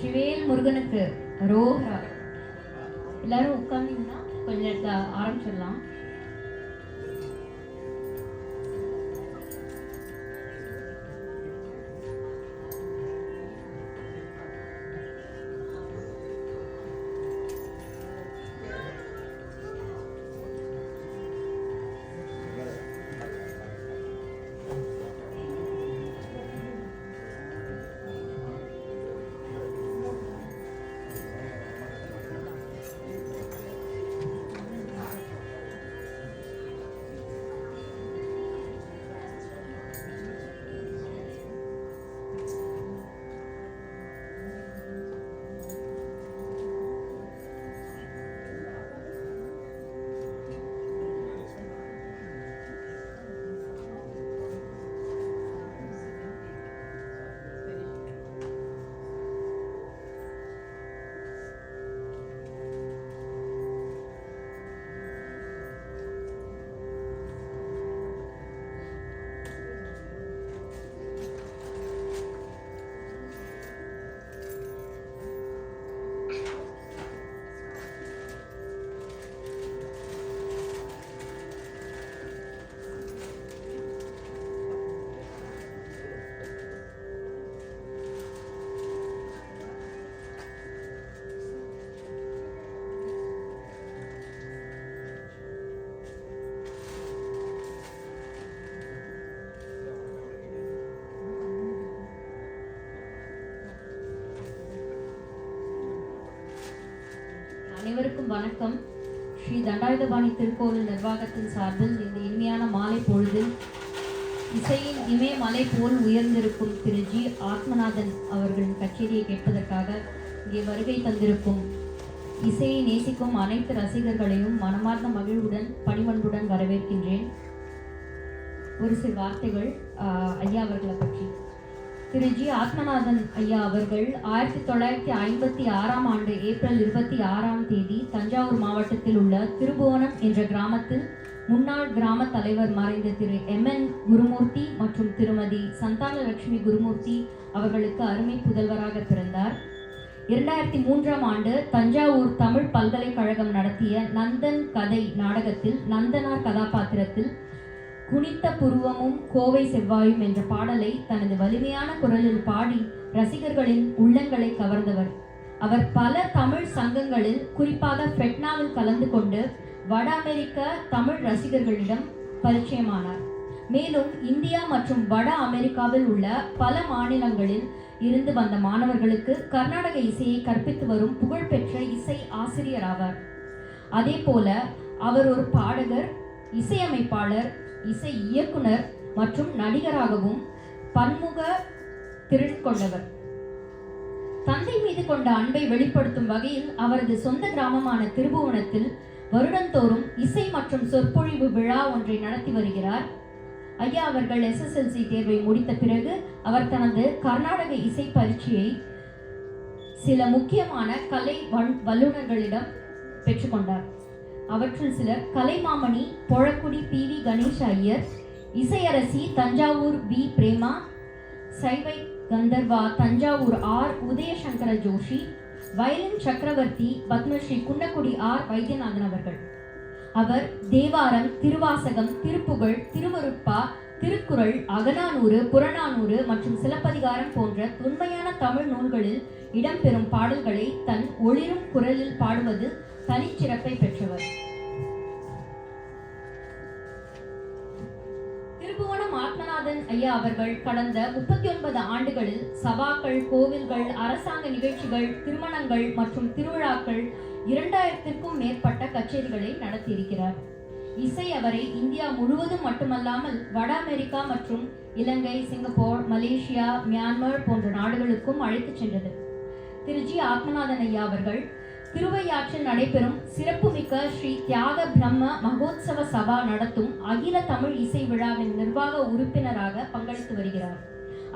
வெற்றிவேல் முருகனுக்கு ரோஹரா. எல்லாரும் உட்கார்ந்தீங்கன்னா கொஞ்ச நேரத்துல ஆரம்பிச்சிடலாம். அனைவருக்கும் வணக்கம். ஸ்ரீ தண்டாயுதபாணி திருக்கோவில் நிர்வாகத்தின் சார்பில் இந்த இனிமையான மாலை பொழுதில் இசையின் இமயமலை போல் உயர்ந்திருக்கும் திரு ஜி ஆத்மநாதன் அவர்களின் கச்சேரியை கேட்பதற்காக இங்கே வருகை தந்திருக்கும் இசையை நேசிக்கும் அனைத்து ரசிகர்களையும் மனமார்ந்த மகிழ்வுடன் பணிவன்புடன் வரவேற்கின்றேன். ஒரு சில வார்த்தைகள் ஐயா அவர்களை பற்றி. திரு ஜி ஆத்மநாதன் ஐயா அவர்கள் 1956ஆம் ஆண்டு ஏப்ரல் 26ஆம் தேதி தஞ்சாவூர் மாவட்டத்தில் உள்ள திருபுவனம் என்ற கிராமத்தில் முன்னாள் கிராம தலைவர் மறைந்த திரு MN குருமூர்த்தி மற்றும் திருமதி சந்தானலட்சுமி குருமூர்த்தி அவர்களுக்கு அருமை புதல்வராக பிறந்தார். 2003ஆம் ஆண்டு தஞ்சாவூர் தமிழ் பல்கலைக்கழகம் நடத்திய நந்தன் கதை நாடகத்தில் நந்தனார் கதாபாத்திரத்தில் குனித்த புருவமும் கோவை செவ்வாயும் என்ற பாடலை தனது வலிமையான குரலில் பாடி ரசிகர்களின் உள்ளங்களை கவர்ந்தவர். அவர் பல தமிழ் சங்கங்களில் குறிப்பாக ஃபெட்னாவில் கலந்து கொண்டு வட அமெரிக்க தமிழ் ரசிகர்களிடம் பரிச்சயமானார். மேலும் இந்தியா மற்றும் வட அமெரிக்காவில் உள்ள பல மாநிலங்களில் இருந்து வந்த மாணவர்களுக்கு கர்நாடக இசையை கற்பித்து வரும் புகழ்பெற்ற இசை ஆசிரியர் ஆவார். அதே போல அவர் ஒரு பாடகர், இசையமைப்பாளர், இசை இயக்குனர் மற்றும் நடிகராகவும் பன்முக திறன் கொண்டவர். தந்தை மீது கொண்ட அன்பை வெளிப்படுத்தும் வகையில் அவரது சொந்த கிராமமான திருபுவனத்தில் வருடந்தோறும் இசை மற்றும் சொற்பொழிவு விழா ஒன்றை நடத்தி வருகிறார். ஐயா அவர்கள் SSLC தேர்வை முடித்த பிறகு அவர் தனது கர்நாடக இசை பரீட்சையை சில முக்கியமான கலை வல்லுநர்களிடம் பெற்றுக்கொண்டார். அவற்றில் சிலர் கலைமாமணி பொழக்குடி PV கணேஷ் ஐயர், இசையரசி தஞ்சாவூர் V பிரேமா, சைவை Gandharva Thanjavur R Udayashankar Joshi, violin Chakravarthi Padmashri Kunnakudi R Vaidyanathan அவர்கள். அவர் தேவாரம், திருவாசகம், திருப்புகழ், திருவருட்பா, திருக்குறள், அகநானூறு, புறநானூறு மற்றும் சிலப்பதிகாரம் போன்ற தொன்மையான தமிழ் நூல்களில் இடம்பெறும் பாடல்களை தன் ஒளிரும் குரலில் பாடுவது தனிச்சிறப்பை பெற்றவர். திருபுவனம் ஆத்மநாதன் ஐயா அவர்கள் கடந்த 39 ஆண்டுகளில் சபாக்கள், கோவில்கள், அரசாங்க நிகழ்ச்சிகள், திருமணங்கள் மற்றும் திருவிழாக்கள் 2000க்கும் மேற்பட்ட கச்சேரிகளை நடத்தியிருக்கிறார். இசை அவரை இந்தியா முழுவதும் மட்டுமல்லாமல் வட அமெரிக்கா மற்றும் இலங்கை, சிங்கப்பூர், மலேசியா, மியான்மர் போன்ற நாடுகளுக்கும் அழைத்து சென்றது. திரு ஜி ஆத்மநாதன் ஐயா அவர்கள் திருவையாற்றில் நடைபெறும் சிறப்புமிக்க ஸ்ரீ தியாக பிரம்ம மகோத்சவ சபா நடத்தும் அகில தமிழ் இசை விழாவின் நிர்வாக உறுப்பினராக பங்களித்து வருகிறார்.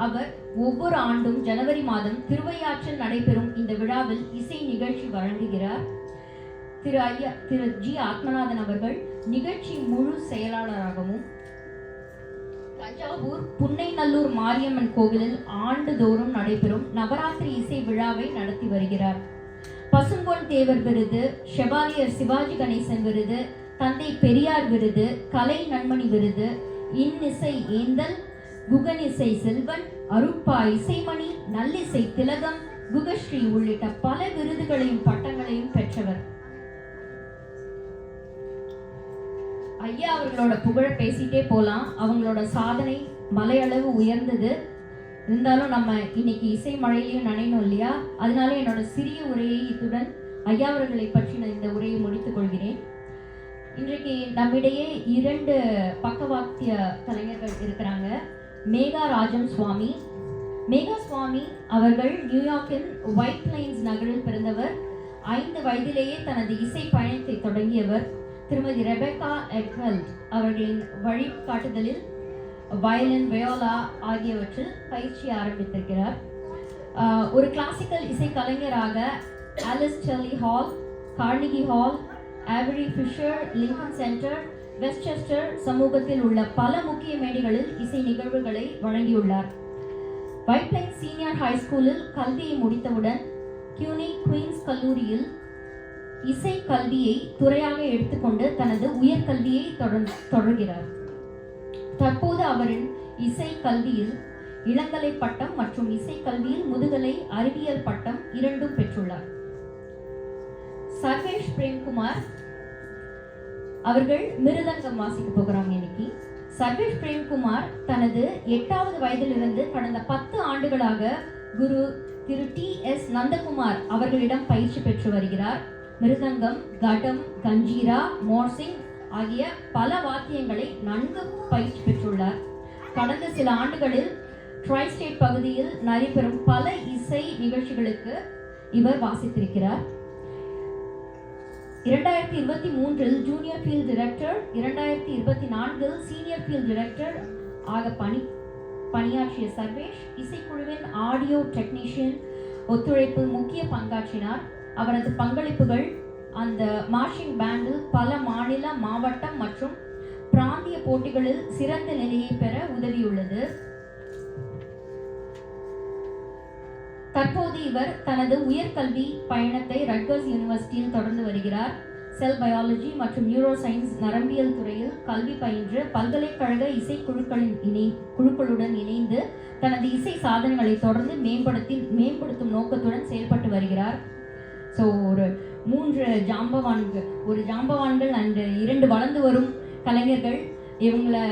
அவர் ஒவ்வொரு ஆண்டும் ஜனவரி மாதம் திருவையாற்றில் நடைபெறும் இந்த விழாவில் இசை நிகழ்ச்சி வழங்குகிறார். திரு ஜி ஆத்மநாதன் அவர்கள் நிகழ்ச்சி முழு செயலாளராகவும் தஞ்சாவூர் புன்னைநல்லூர் மாரியம்மன் கோவிலில் ஆண்டுதோறும் நடைபெறும் நவராத்திரி இசை விழாவை நடத்தி வருகிறார். பசும்பொன் தேவர் விருது, ஷெவாலியர் சிவாஜி கணேசன் விருது, தந்தை பெரியார் விருது, கலை நன்மணி விருது, இன்னிசை ஏந்தல், குகனிசை செல்வன், அருப்பா இசைமணி, நல்லிசை திலகம், குகஸ்ரீ உள்ளிட்ட பல விருதுகளையும் பட்டங்களையும் பெற்றவர். ஐயா அவர்களோட புகழ பேசிட்டே போலாம். அவங்களோட சாதனை மலையளவு உயர்ந்தது. இருந்தாலும் நம்ம இன்னைக்கு இசை மழையிலையும் நனையணும் இல்லையா? அதனால என்னோட சிறிய உரையை இத்துடன் ஐயா அவர்களை பற்றி நான் இந்த உரையை முடித்துக் கொள்கிறேன். இன்றைக்கு நம்மிடையே 2 பக்கவாத்திய கலைஞர்கள் இருக்கிறாங்க. மேகா ராஜம் சுவாமி. மேகா சுவாமி அவர்கள் நியூயார்க்கின் ஒயிட் பிளைன்ஸ் நகரில் பிறந்தவர். 5 வயதிலேயே தனது இசை பயணத்தை தொடங்கியவர். திருமதி ரெபெக்கா எக்வெல்ட் அவர்களின் வழிகாட்டுதலில் வயலின், வயோலா ஆகியவற்றில் பயிற்சி ஆரம்பித்திருக்கிறார். ஒரு கிளாசிக்கல் இசை கலைஞராக Alice Tully Hall, Carnegie Hall, Avery Fisher, Lincoln Center, Westchester சமூகத்தில் உள்ள பல முக்கிய மேடைகளில் இசை நிகழ்வுகளை வழங்கியுள்ளார். ஒயிட் பிளைன்ஸ் சீனியர் ஹை ஸ்கூலில் கல்வியை முடித்தவுடன் கியூனி குயின்ஸ் கல்லூரியில் இசை கல்வியை துறையாக எடுத்துக்கொண்டு தனது உயர்கல்வியை தொடர்கிறார். தற்போது அவரின் இசை கல்வியில் இளங்கலை பட்டம் மற்றும் இசை கல்வியில் முதுகலை அறிவியல் பட்டம் 2ம் பெற்றுள்ளார். சர்வேஷ் பிரேம்குமார் அவர்கள் மிருதங்கம் வாசிக்க போகிறாங்க இன்னைக்கு. சர்வேஷ் பிரேம்குமார் தனது 8வது வயதிலிருந்து கடந்த 10 ஆண்டுகளாக குரு திரு T.S. நந்தகுமார் அவர்களிடம் பயிற்சி பெற்று வருகிறார். மிருதங்கம், கடம், கஞ்சீரா, மோர்சிங் ஆகிய பல வாத்தியங்களை நன்கு பயிற்சி பெற்றுள்ளார். கடந்த சில ஆண்டுகளில் ட்ரை ஸ்டேட் பகுதியில் நடைபெறும் பல இசை நிகழ்ச்சிகளுக்கு இவர் வாசித்திருக்கிறார். 2023 junior field director, 2024 senior field director ஆக பணியாற்றிய சர்வேஷ் இசைக்குழுவின் ஆடியோ டெக்னீஷியன் ஒத்துழைப்பில் முக்கிய பங்காற்றினார். அவரது பங்களிப்புகள் அந்த மார்ஷிங் பேண்டில் பல மாநில, மாவட்டம் மற்றும் பிராந்திய போட்டிகளில் சிறந்த நிலையை பெற உதவியுள்ளது. தற்போது இவர் தனது உயர்கல்வி பயணத்தை ரட்கர்ஸ் யூனிவர்சிட்டியில் தொடர்ந்து வருகிறார். செல் பயாலஜி மற்றும் நியூரோ சயின்ஸ் நரம்பியல் துறையில் கல்வி பயின்று பல்கலைக்கழக இசை குழுக்களுடன் இணைந்து தனது இசை சாதனைகளை தொடர்ந்து மேம்படுத்தும் நோக்கத்துடன் செயல்பட்டு வருகிறார். ஸோ ஒரு 3 ஜாம்பவான்கள் அண்ட் 2 வளர்ந்து வரும் கலைஞர்கள். இவங்களை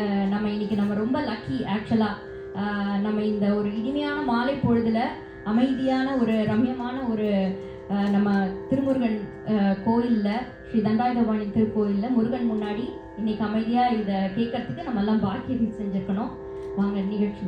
நம்ம ரொம்ப லக்கி. ஆக்சுவலாக நம்ம இந்த ஒரு இனிமையான மாலை பொழுதுல அமைதியான ஒரு ரம்யமான ஒரு நம்ம திருமுருகன் கோயிலில், ஸ்ரீ தண்டாயுதபாணி திருக்கோயிலில் முருகன் முன்னாடி இன்னைக்கு அமைதியாக இதை கேட்கறதுக்கு நம்ம எல்லாம் பாக்கியம் செஞ்சுருக்கணும். வாங்க நிகழ்ச்சி.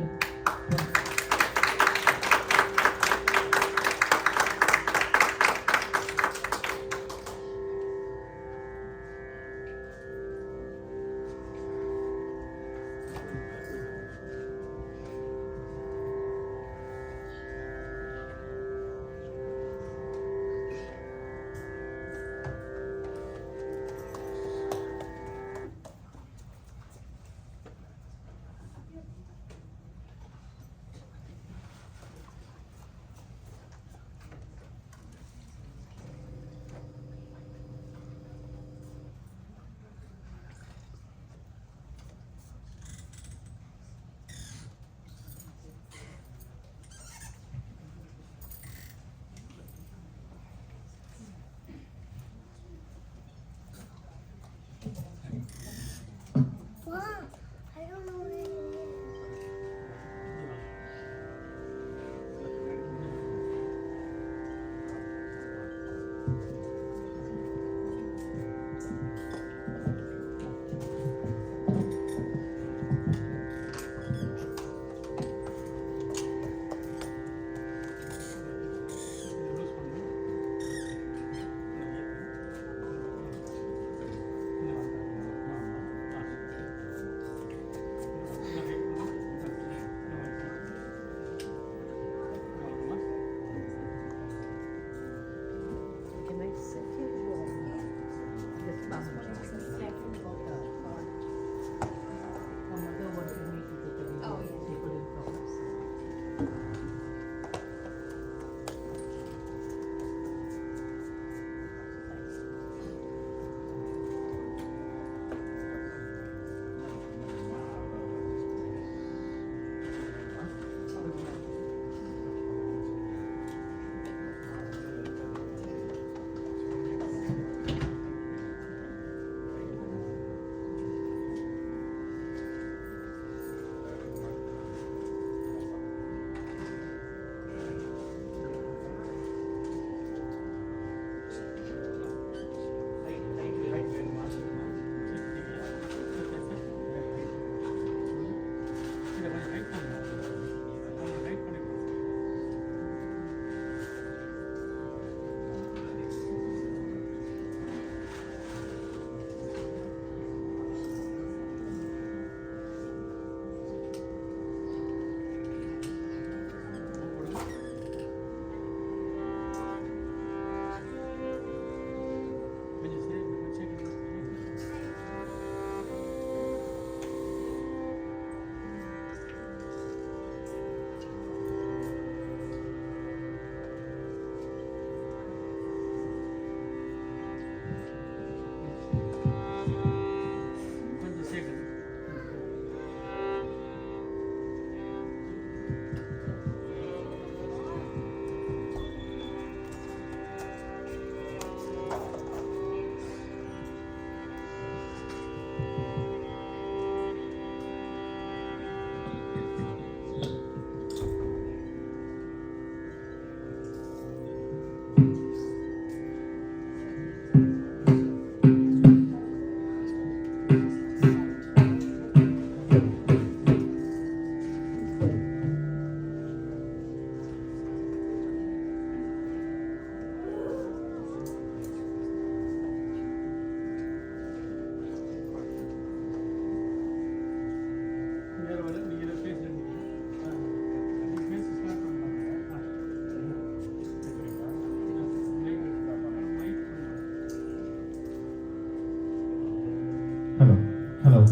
ஹலோ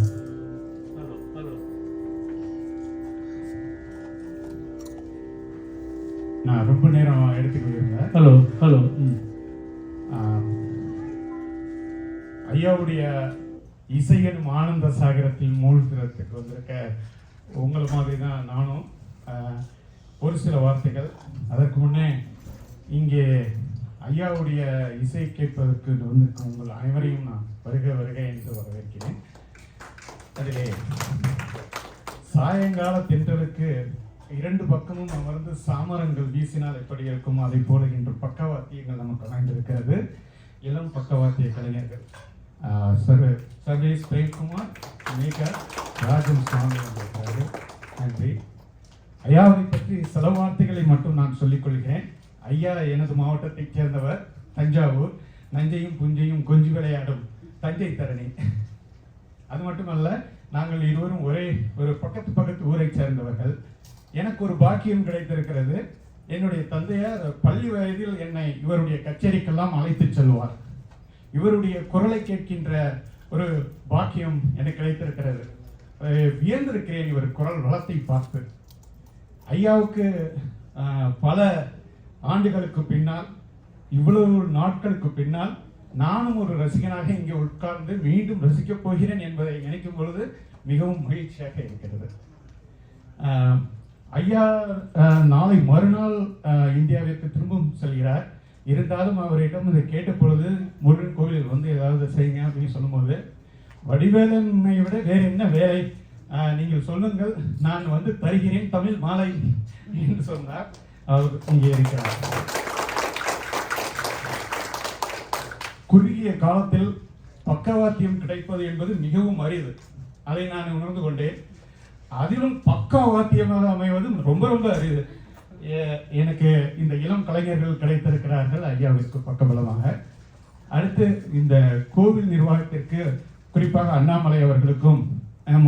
நான் ரொம்ப நேரம் எடுத்துக்கொள்கிறேன். ஹலோ ஐயாவுடைய இசையனும் ஆனந்த சாகரத்தில் மூழ்கிறதுக்கு வந்திருக்க உங்களை மாதிரி தான் நானும். ஒரு சில வார்த்தைகள். அதற்கு முன்னே இங்கே ஐயாவுடைய இசை கேட்பதற்கு வந்திருக்கும் உங்கள் அனைவரையும் நான் வருக என்று வரவேற்கிறேன். அதிலே சாயங்கால தென்றலுக்கு இரண்டு பக்கமும் அமர்ந்து சாமரங்கள் வீசினால் எப்படி இருக்கும், அதை போல இன்று பக்கவாத்தியங்கள் நமக்கு அமைந்திருக்கிறது. இளம் பக்கவாத்திய கலைஞர்கள் சர்வேஸ் பிரேம்குமார், மேகா, ராஜன் சுவாமி வந்திருக்கிறார்கள். நன்றி. ஐயாவை பற்றி சில வார்த்தைகளை மட்டும் நான் சொல்லிக் கொள்கிறேன். ஐயா எனது மாவட்டத்தைச் சேர்ந்தவர், தஞ்சாவூர். நஞ்சையும் புஞ்சையும் கொஞ்சி விளையாடும் தஞ்சை தரணி. அது மட்டுமல்ல, நாங்கள் இருவரும் ஒரே ஒரு பக்கத்து ஊரை சேர்ந்தவர்கள். எனக்கு ஒரு பாக்கியம் கிடைத்திருக்கிறது. என்னுடைய தந்தையார் பள்ளி வயதில் என்னை இவருடைய கச்சேரிக்கெல்லாம் அழைத்து செல்வார். இவருடைய குரலை கேட்கின்ற ஒரு பாக்கியம் எனக்கு கிடைத்திருக்கிறது. வியந்திருக்கிறேன் இவர் குரல் வளத்தை பார்த்து. ஐயாவுக்கு பல ஆண்டுகளுக்கு பின்னால், இவ்வளவு நாட்களுக்கு பின்னால் நானும் ஒரு ரசிகனாக இங்கே உட்கார்ந்து மீண்டும் ரசிக்கப் போகிறேன் என்பதை நினைக்கும் பொழுது மிகவும் மகிழ்ச்சியாக இருக்கிறது. ஐயா நாளை மறுநாள் இந்தியாவிற்கு திரும்பவும் செல்கிறார். இருந்தாலும் அவரிடம் இதை கேட்ட பொழுது முருகன் கோவிலில் வந்து ஏதாவது செய்யுங்க அப்படின்னு சொல்லும்போது, வடிவேலனை விட வேறு என்ன வேலை, நீங்கள் சொல்லுங்கள், நான் வந்து தருகிறேன் தமிழ் மாலை என்று சொன்னார். அவர் இங்கே இருக்கிறார். குறுகிய காலத்தில் பக்கவாத்தியம் கிடைப்பது என்பது மிகவும் அரிது. அதை நான் உணர்ந்து கொண்டேன். அதிலும் பக்கவாத்தியமாக அமைவது ரொம்ப ரொம்ப அரிது. எனக்கு இந்த இளம் கலைஞர்கள் கிடைத்திருக்கிறார்கள் ஐயாவிற்கு பக்கபலமாக. அடுத்து இந்த கோவில் நிர்வாகத்திற்கு, குறிப்பாக அண்ணாமலை அவர்களுக்கும்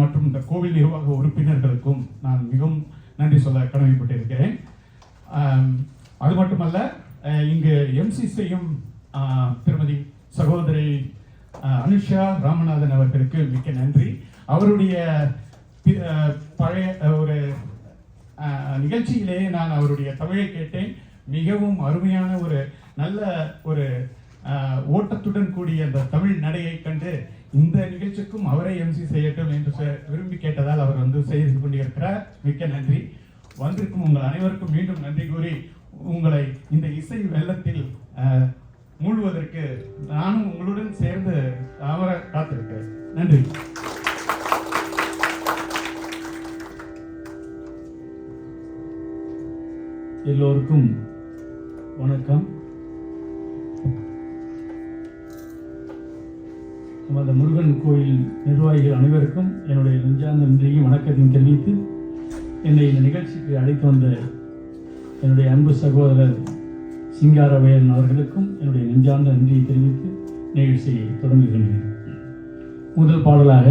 மற்றும் இந்த கோவில் நிர்வாக உறுப்பினர்களுக்கும் நான் மிகவும் நன்றி சொல்ல கடமைப்பட்டிருக்கிறேன். அது மட்டுமல்ல, இங்கு எம்சி செய்யும் திருமதி சகோதரி அனுஷா ராமநாதன் அவர்களுக்கு மிக்க நன்றி. அவருடைய பழைய ஒரு நிகழ்ச்சியிலேயே நான் அவருடைய தமிழை கேட்டேன். மிகவும் அருமையான ஒரு நல்ல ஒரு ஓட்டத்துடன் கூடிய அந்த தமிழ் நடையை கண்டு இந்த நிகழ்ச்சிக்கும் அவரை எம்சி செய்யட்டும் என்று விரும்பி கேட்டதால் அவர் வந்து செய்து கொண்டிருக்கிறார். மிக்க நன்றி. வந்திருக்கும் உங்கள் அனைவருக்கும் மீண்டும் நன்றி கூறி உங்களை இந்த இசை வெள்ளத்தில் மூழ்குவதற்கு நானும் உங்களுடன் சேர்ந்து அமர காத்திருக்கிறேன். நன்றி. எல்லோருக்கும் வணக்கம். நமது முருகன் கோயில் நிர்வாகிகள் அனைவருக்கும் என்னுடைய நெஞ்சார்ந்த நன்றியும் வணக்கத்தையும் தெரிவித்து, என்னை இந்த நிகழ்ச்சிக்கு அழைத்து வந்த என்னுடைய அன்பு சகோதரர் சிங்காரவேலன் அவர்களுக்கும் என்னுடைய நெஞ்சார்ந்த நன்றியை தெரிவித்து நிகழ்ச்சியை தொடங்குகின்றேன். முதல் பாடலாக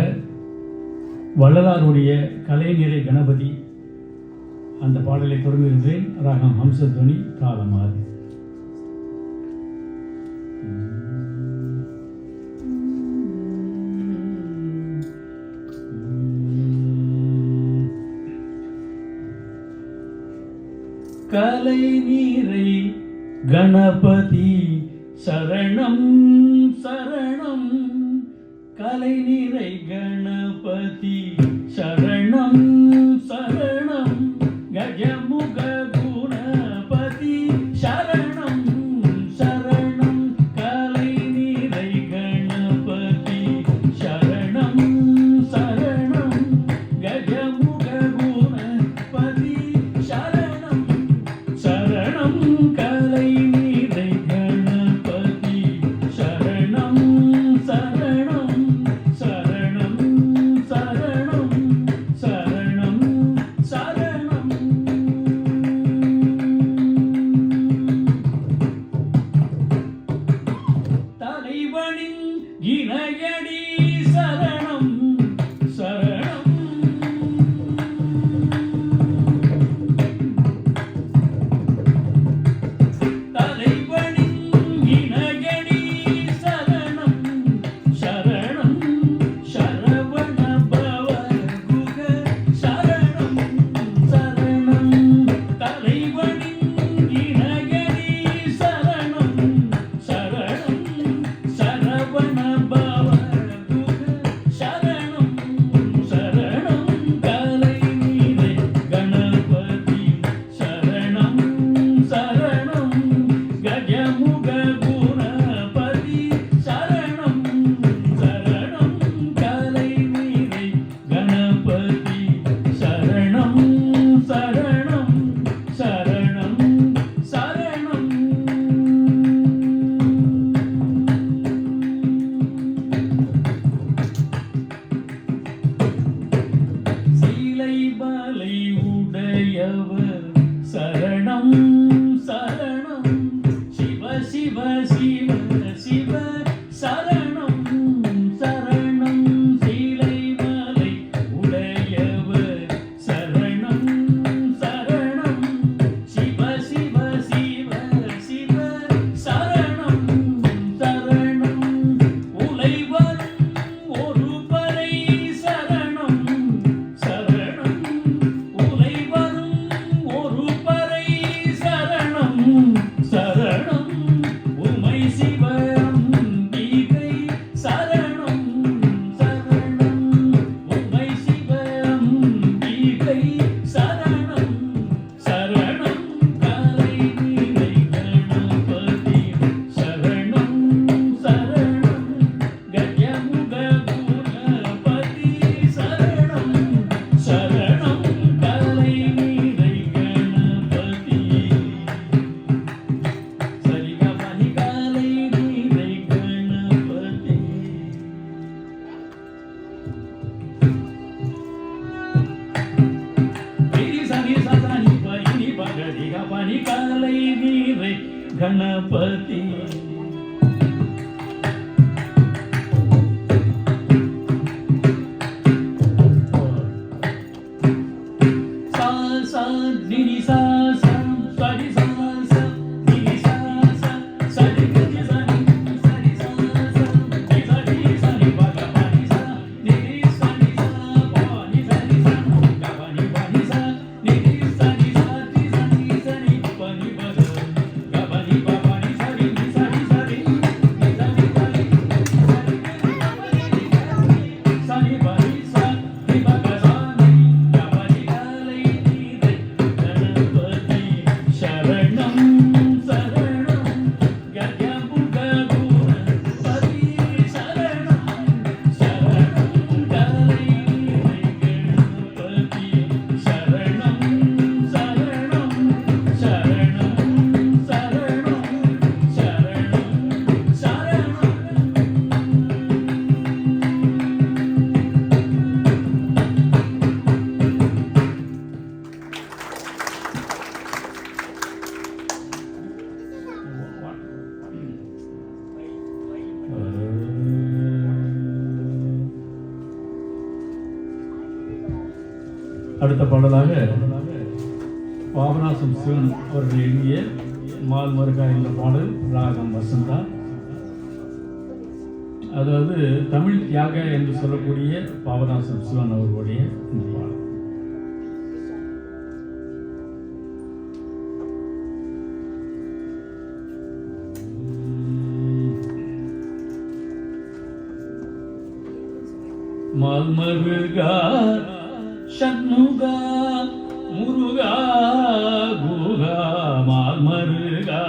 வள்ளலாருடைய கலைநிறை கணபதி அந்த பாடலை தொடங்குகின்றேன். ராகம் ஹம்சத்வனி, தாளமாறு. கலை நீரை கணபதி சரணம் சரணம், கலை நீரை கணபதி சரணம் சரணம், கஜமுக குணபதி சரணம் சரணம், கலை நீரை கணபதி சரணம் சரணம், கஜமுக குணபதி சரணம் சரணம், கலை நீரை கணபதி சரணம் சரணம் சரணம் சரணம் சரணம் சரணம். தலைவனின் இணையடி சரணம் சரணம், தலைவனின் இணையடி சரணம் சரணம், சரவண கணபதி அடுத்த பாடலாக பாபநாசம் சிவன் அவர்கள் எழுதிய மால் மருகா என்ற பாடல் ராகம் வசந்தா. அதாவது தமிழ் தியாக என்று சொல்லக்கூடிய பாபநாசம் சிவன் அவர்களுடைய இந்த பாடல். மால் மருகா சண்முகா முருகா குகா மால் மருகா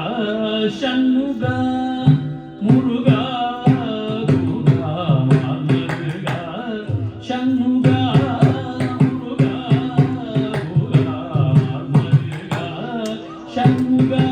சண்முகா முருகா குகா மால் மருகா சண்முகா முருகா குகா மால் மருகா சண்முகா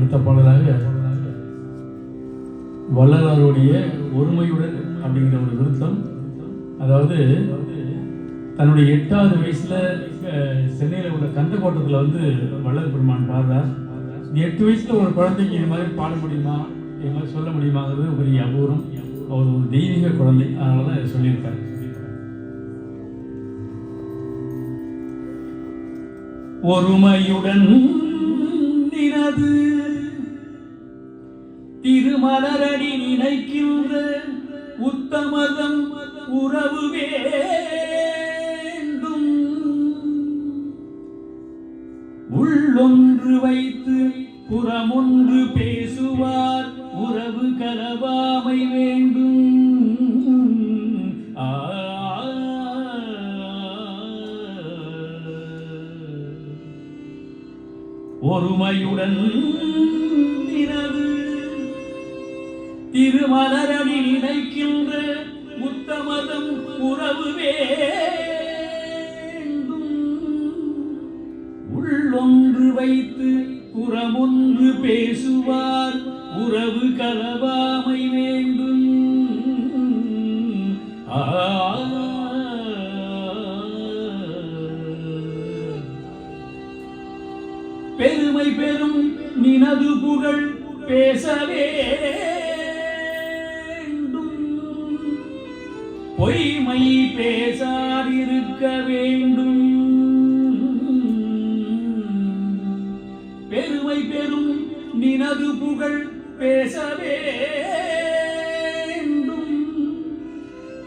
அடுத்த பாடலாக வள்ளலாருடைய ஒருமையுடன் அப்படிங்கிற ஒரு விருத்தம். அதாவது தன்னுடைய 8வது வயசுல சென்னையில் உள்ள கந்தக்கோட்டத்தில் வந்து வள்ளல் பெருமான் பாடுறார். இந்த 8 வயசுல ஒரு குழந்தைக்கு இது மாதிரி பாட முடியுமா, இது மாதிரி சொல்ல முடியுமாங்கிறது ஒரு அபூர்வம். அவர் ஒரு தெய்வீக குழந்தை, அதனால தான் இதை சொல்லியிருக்காரு. ஒருமையுடன் நினது திருமலரடி நினைக்கின்ற உத்தமதம் உறவு வேண்டும். உள்ளொன்று வைத்து புறமொன்று பேசுவார் உறவு கலவாமை வேண்டும். ஒருமையுடன் நினது திருமலரடி நினைக்கின்ற உத்தமதம் உறவு வேண்டும். உள்ளொன்று வைத்து புறமொன்று பேசுவார் உறவு கலவாமை வேண்டும். பெருமை பெரும் நினது புகழ் பேசவே வேண்டும். பொய்மை பேசாதிருக்க வேண்டும். பெருமை பெரும் நினது புகழ் பேசவே வேண்டும்.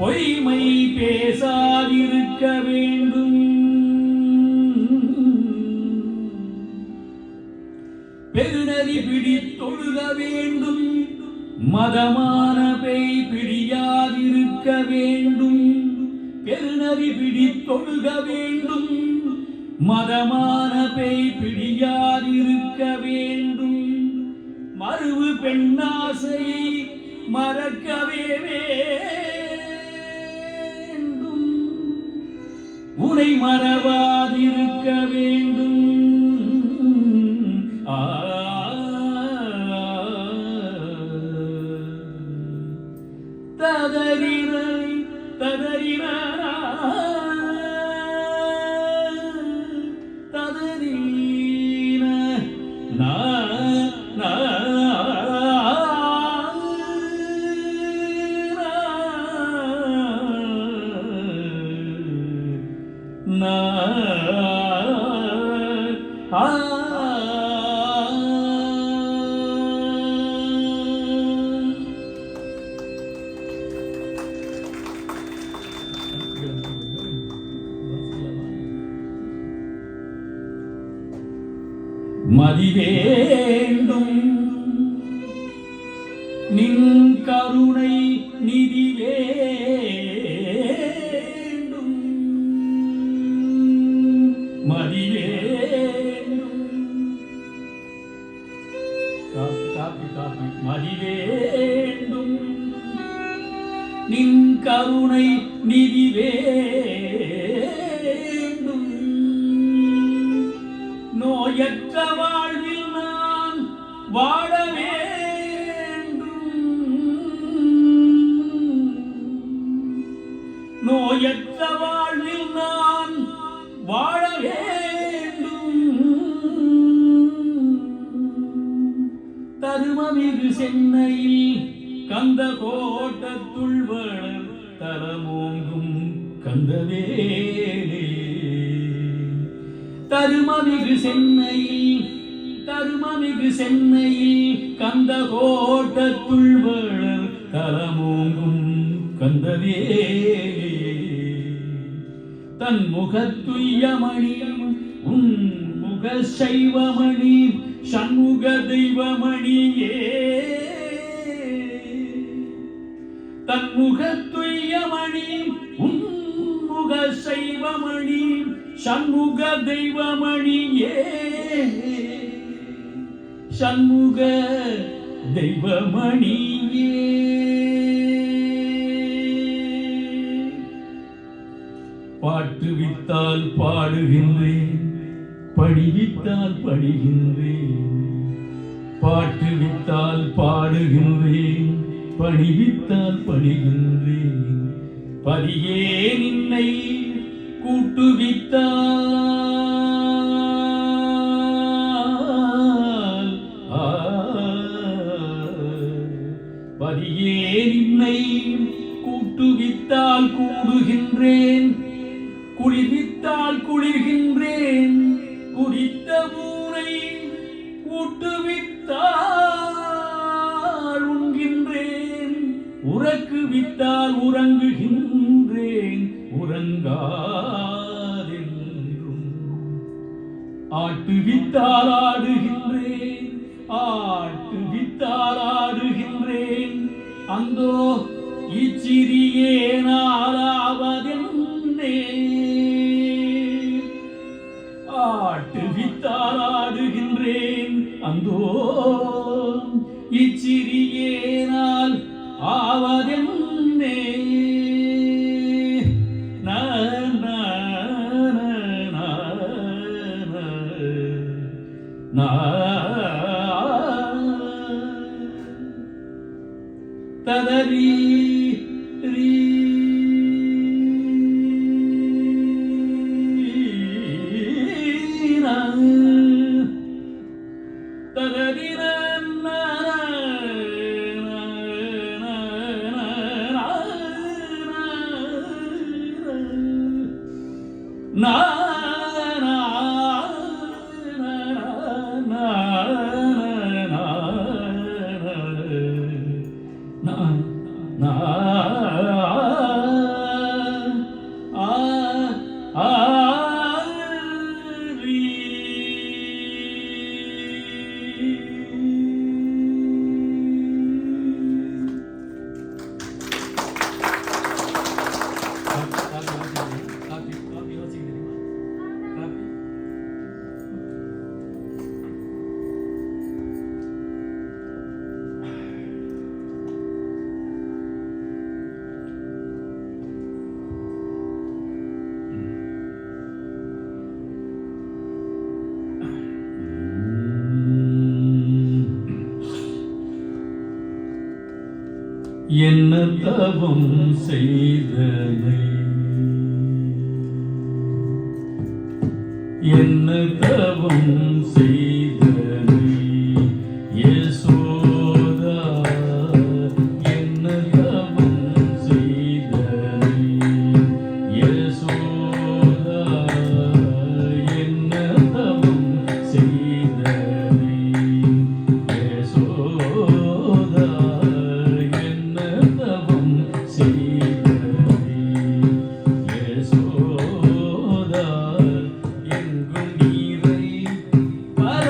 பொய்மை பேசாதிருக்க வேண்டும். பெருநெறி பிடித்தொழுக வேண்டும். மதமான பேய் பிடியாதிருக்க வேண்டும். பெருநெறி பிடித்தொழுக வேண்டும். மதமான பேய் பிடியாதிருக்க வேண்டும். மறுவு பெண்ணாசையை மறக்கவே வேண்டும். உனை மறவாதிருக்க வேண்டும். ததறின ததறின ததறின நா நா நா மதி வேண்டும். நின் கருணை நிதி வேண்டும். மதி வேண்டும். காப்பி காப்பி மதி வேண்டும். நின் கருணை நிதி வேண்டும். நோயற்ற வாழ்வில் நான் வாழ வேண்டும். நோயற்ற வாழ்வில் நான் வாழ வேண்டும். தருமமிகு சென்னையில் கந்த கோட்டத்துள் வளர் தலமோங்கும் கந்தவேலே. தருமமிகு சென்னையில் கந்த கோட்டத்துள் வளர் தலமோங்கும் கந்தவேலே. தன் முகத்துய்யமணி உன் முக சைவமணி சண்முக தெய்வமணியே. தன் முகத்துய்யமணி உன் முக சைவமணி சண்முக தெய்வமணியே. சண்முக தெய்வமணியே. பாட்டு வித்தால் பாடுகின்றேன், படிவித்தால் படிகின்றேன். பாட்டுவித்தால் பாடுகின்றேன், பணிவித்தால் பணிகின்றேன். பதியே நின்னை கூட்டுவித்தால், பதியே நின்னை கூட்டுவித்தால் கூடுகின்றேன், குளிர்வித்தால் குளிர்கின்றேன். குடித்த ஊரை ஊட்டுவித்தால் உண்கின்றேன், உறக்குவித்தால் உறங்குகின்றேன், உறங்காதென்றும். ஆட்டுவித்தால் ஆடுகின்றேன், ஆட்டுவித்தால் ஆடுகின்றேன். அந்தோ இச்சிறியேனாலாவதென்னே. ஆட்டுவித்தால் ஆடுகின்றேன், அந்தோ இச்சிறியேனால் ஆவதென்னே. ததரி என்ன தவம் செய்தனை, என்ன தவம் செய்தனை யசோதா, என்ன தவம் செய்தனை யசோதா, என்ன தவம் செய்தனை யசோதா, என்ன தவம் செய்தனை யசோதா. எங்கும் நீரை பர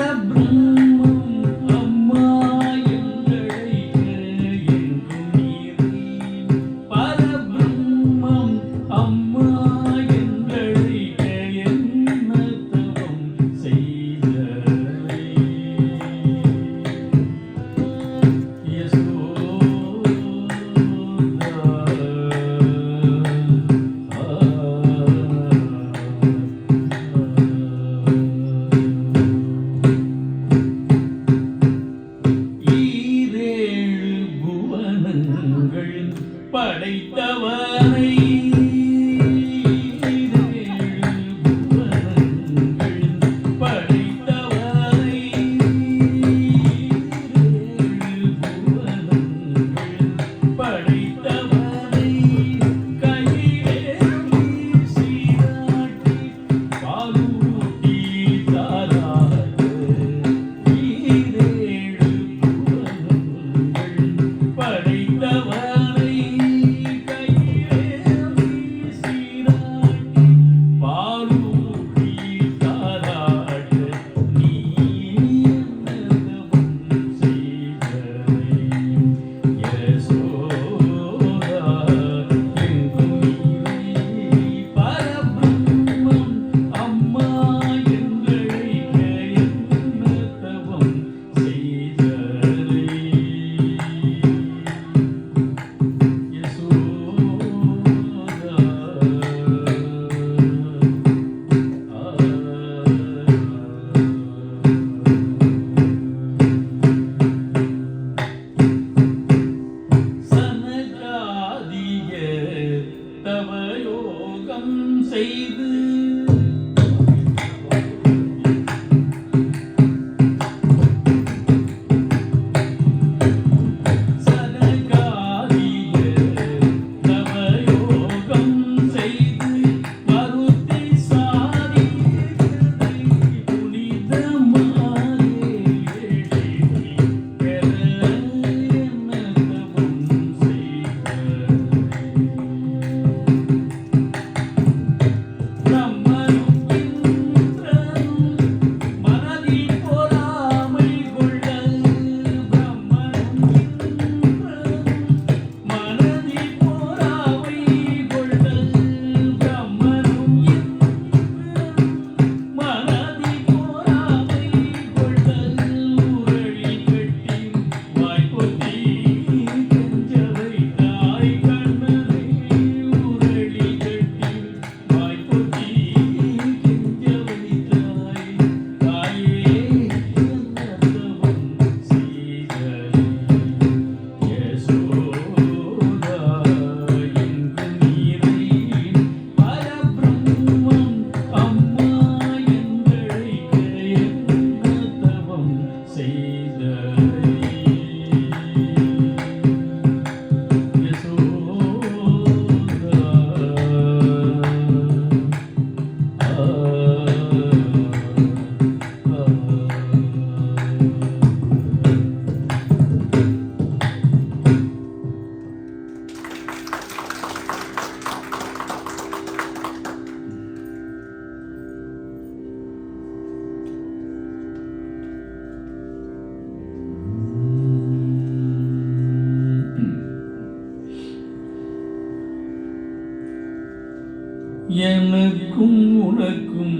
எனக்கும் உனக்கும்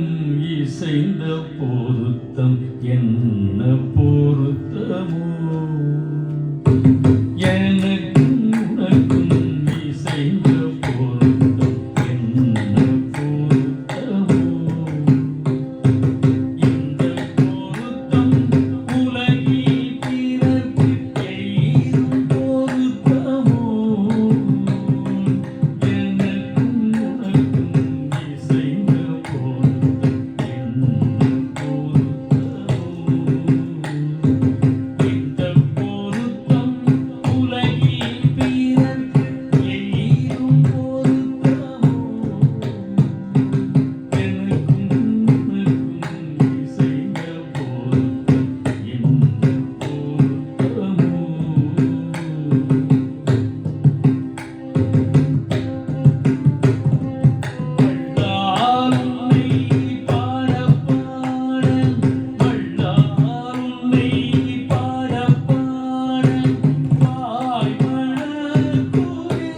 இசைந்த பொருத்தம் என்ன பொருத்தமோ எனக்கும் உனக்கும் இசைந்த பொருத்தம் என்ன பொருத்தமோ இந்த பொருத்தம் உலகில் பிறர்க்கு எய்தும் பொருத்தமோ எனக்கும் உனக்கும் இசைந்த பொருத்தம் என்ன பொருத்தமோ இந்த பொருத்தம் உலகில் பிறர்க்கு எய்தும் பொருத்தமோ எனக்கும் உனக்கும் இசைந்த பொருத்தம் என்ன பொருத்தமோ வல்லாருன்னை பாட பாட வல்லாருன்னை பாட பாட வாய் மணக்குதே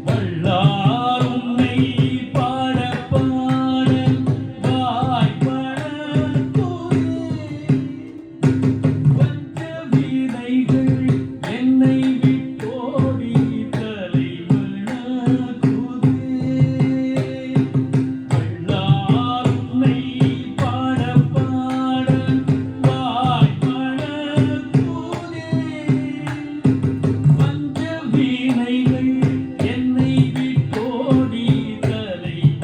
வல்லாருன்னை பாட பாட வாய் மணக்குதே வஞ்ச வீணைகள் என்னை விட்டோடி தலைவணக்குதே வல்லாருன்னை பாட பாட வாய் மணக்குதே வஞ்ச வீணைகள் என்னை விட்டோடி தலைவணக்குதே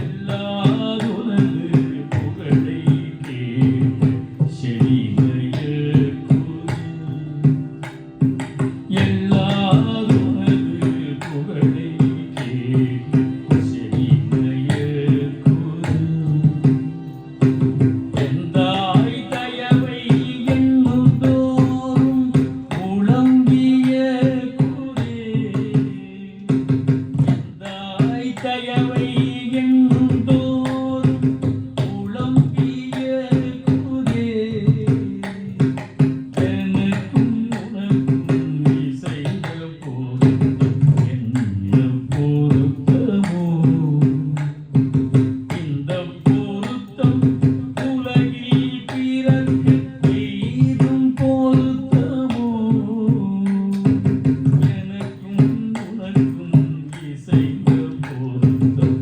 எல்லாருனது புகழை கேட்டு செழிமையக்குது எல்லாருனது புகழை கேட்டு செழிமையக்குது எந்தாய் தயவை எண்ணும் தோறும் உளம்பிய குதே எந்தாய் தயவை எண்ணும் தோறும் உளம்பிய குதே எனக்கும் உனக்கும் இசைந்த பொருத்தம் என்ன பொருத்தமோ இந்த பொருத்தம் உலகில் பிறர்க்கு எய்தும் பொருத்தமோ எனக்கும் உனக்கும் இசைந்த பொருத்தம்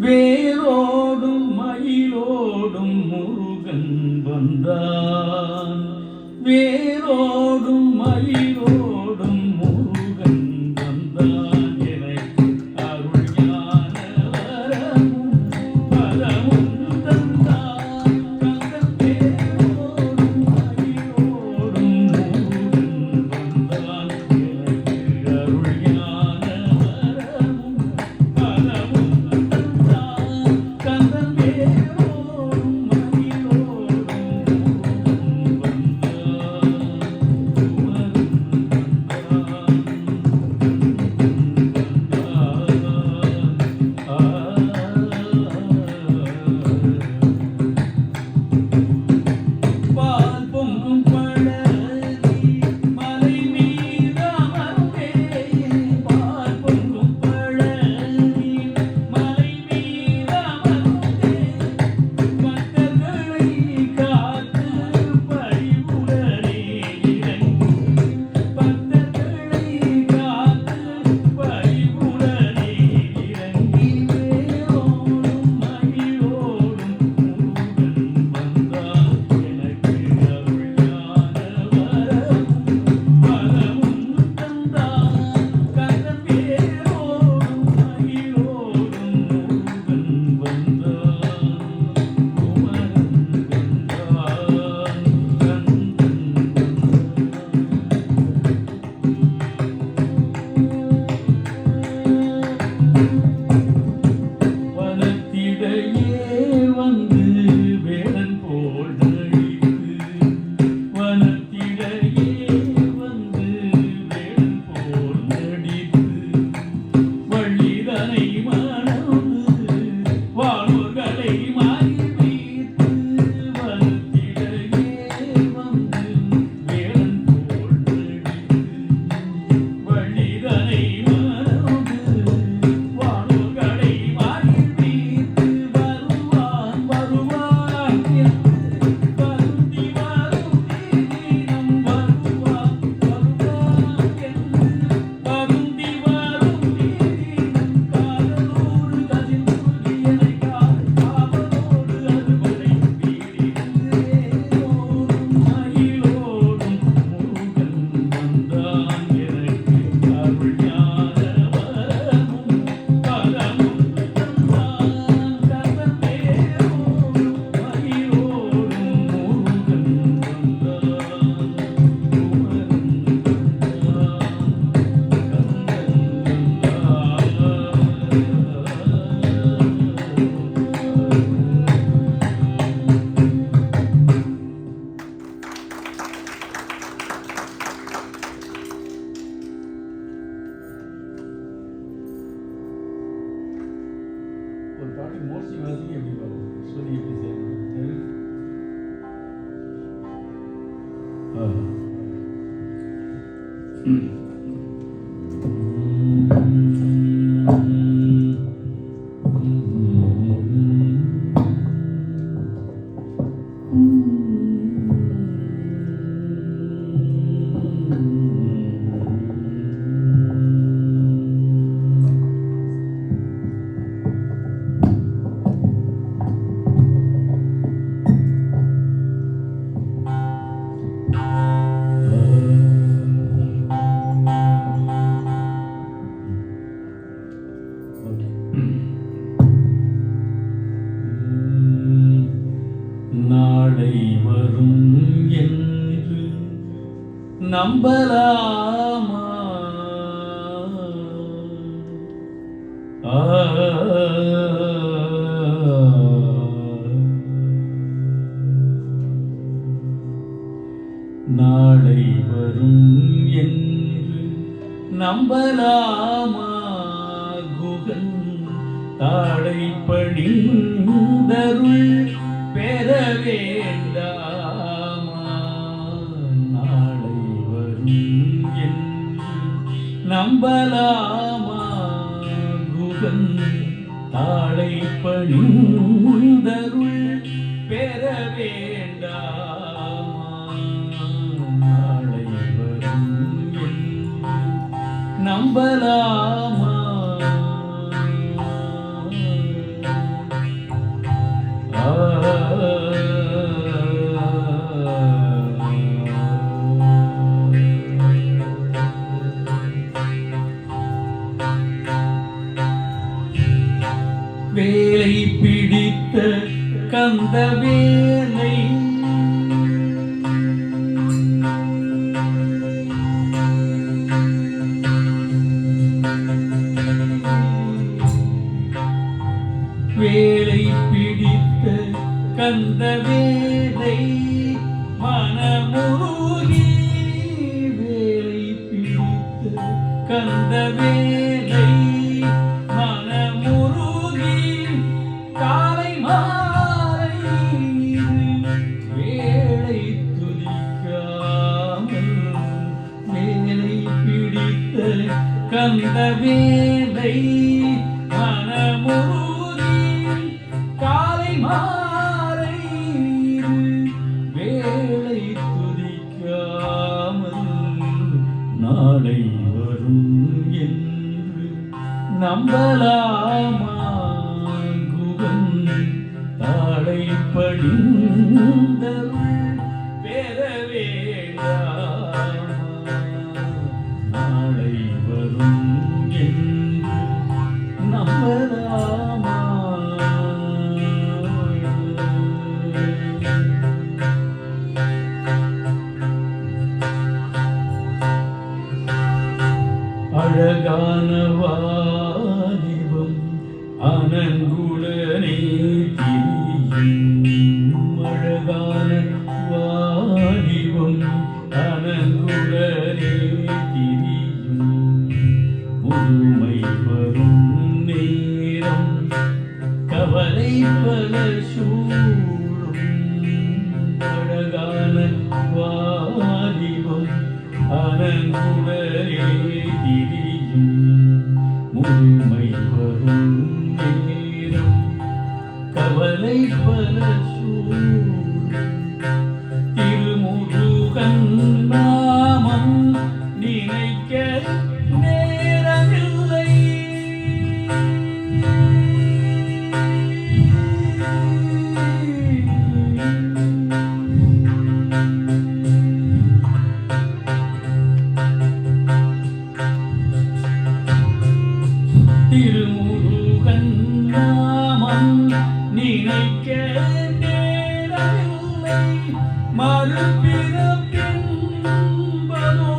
வேரோடும் மயிலோடும் முருகன் வந்தான். வேரோடும் மயிலோடும் முருகன் வந்தான். எனக்கு அருள் ஞான வரமும் பலமும் தந்தான். கந்தன் வேரோடும் மயிலோடும் முருகன் வந்தான். எனக்கு அருள் ஞான வரமும் பலமும் தந்தான். கந்தன் வேரோடும் மயிலோடும் முருகன் பால் பொங்கும் பழனி மலை மீதமர்ந்தே. பால் பொங்கும் பழனி மலை மீதமர்ந்தே. பக்தர்களை காத்து பரிவுடனே இறங்கி. பக்தர்களை காத்து பரிவுடனே இறங்கி. வேரோடும் மயிலோடும் முருகன் வந்தான். எனக்கு அருள் ஞான வரமும் பலமும் தந்தான். கந்தன் வேரோடும் மயிலோடும் முருகன் வந்தான். குமரன் வென்றான். கந்தன் வனத்திடையே வந்து வேடன் போல் நடித்து. வனத்திடையே வந்து வேடன் போல் நடித்து. வள்ளிதனை மணந்து வானோர்களை மாறி வைத்து. வனத்திடையே வந்து வேடன் போல் நடித்து. வள்ளிதனை மணந்து வானோர்களை மாறி வைத்து. வருவான் வருவான் என்று வருந்தி வருந்தி தினம் வருவான் வருவான் என்று வருந்தி வருந்தி தினம் காதலோடு கதிர்மூழ்கி என்னை காவலோடு அறுவடை வீடிருந்து. வேரோடும் மயிலோடும் முருகன் வந்தான். எனக்கு அருள் ஞான வரமும் பலமும் தந்தான். கந்தன் வேரோடும் மயிலோடும் முருகன் வந்தான். குமரன் ஒரு பாட்டு மோஸ்ட்லி வாசிக்க எப்படி பார்ப்போம் சொல்லி எப்படி செய்யணும். நாளை வரும் என்று நம்பலாமா? நாளை வரும் என்று நம்பலாமா? குகன் தாழை பணிந்தருள் பெற வேண்டாமா? நாளை வரும் என்று நம்பலாமா? குகன் தாழை பணிந்தருள் பெற வேண்டாமா? நாளை வரும் என்று நம்பலாமா? கந்தவேலை வேலை பிடித்த கந்தவேலை மனமுருகி வேலை பிடித்த கந்தவேலை மனமுருகி காலை மாலை வேலை துதிக்காமல் வேலை பிடித்த கந்தவேலை மனமுருகி காலை மாலை வேலை துதிக்காமல் நாளை வரும் என்று நம்பலாமா குகன் தாளை படிந்தருள் பெற வேண்டாமா நாளை வரும் என்று நம்பலாமா அழகான வாலிபம் அனங்குடனே திரியும் அழகான வாலிபம் அனங்குடனே திரியும் முதுமை வரும் நேரம் கவலை பல சூழும் அழகான வாலிபம் அனங்குடனே திரியும் முதுமை வரும் நேரம் கவலை பல சூழும் திருமுருகன் நாமம் நினைக்க நேரமில்லை திருமுருகன் நாமம் நினைக்க நேரமில்லை மறுபிறப்பென்பதோ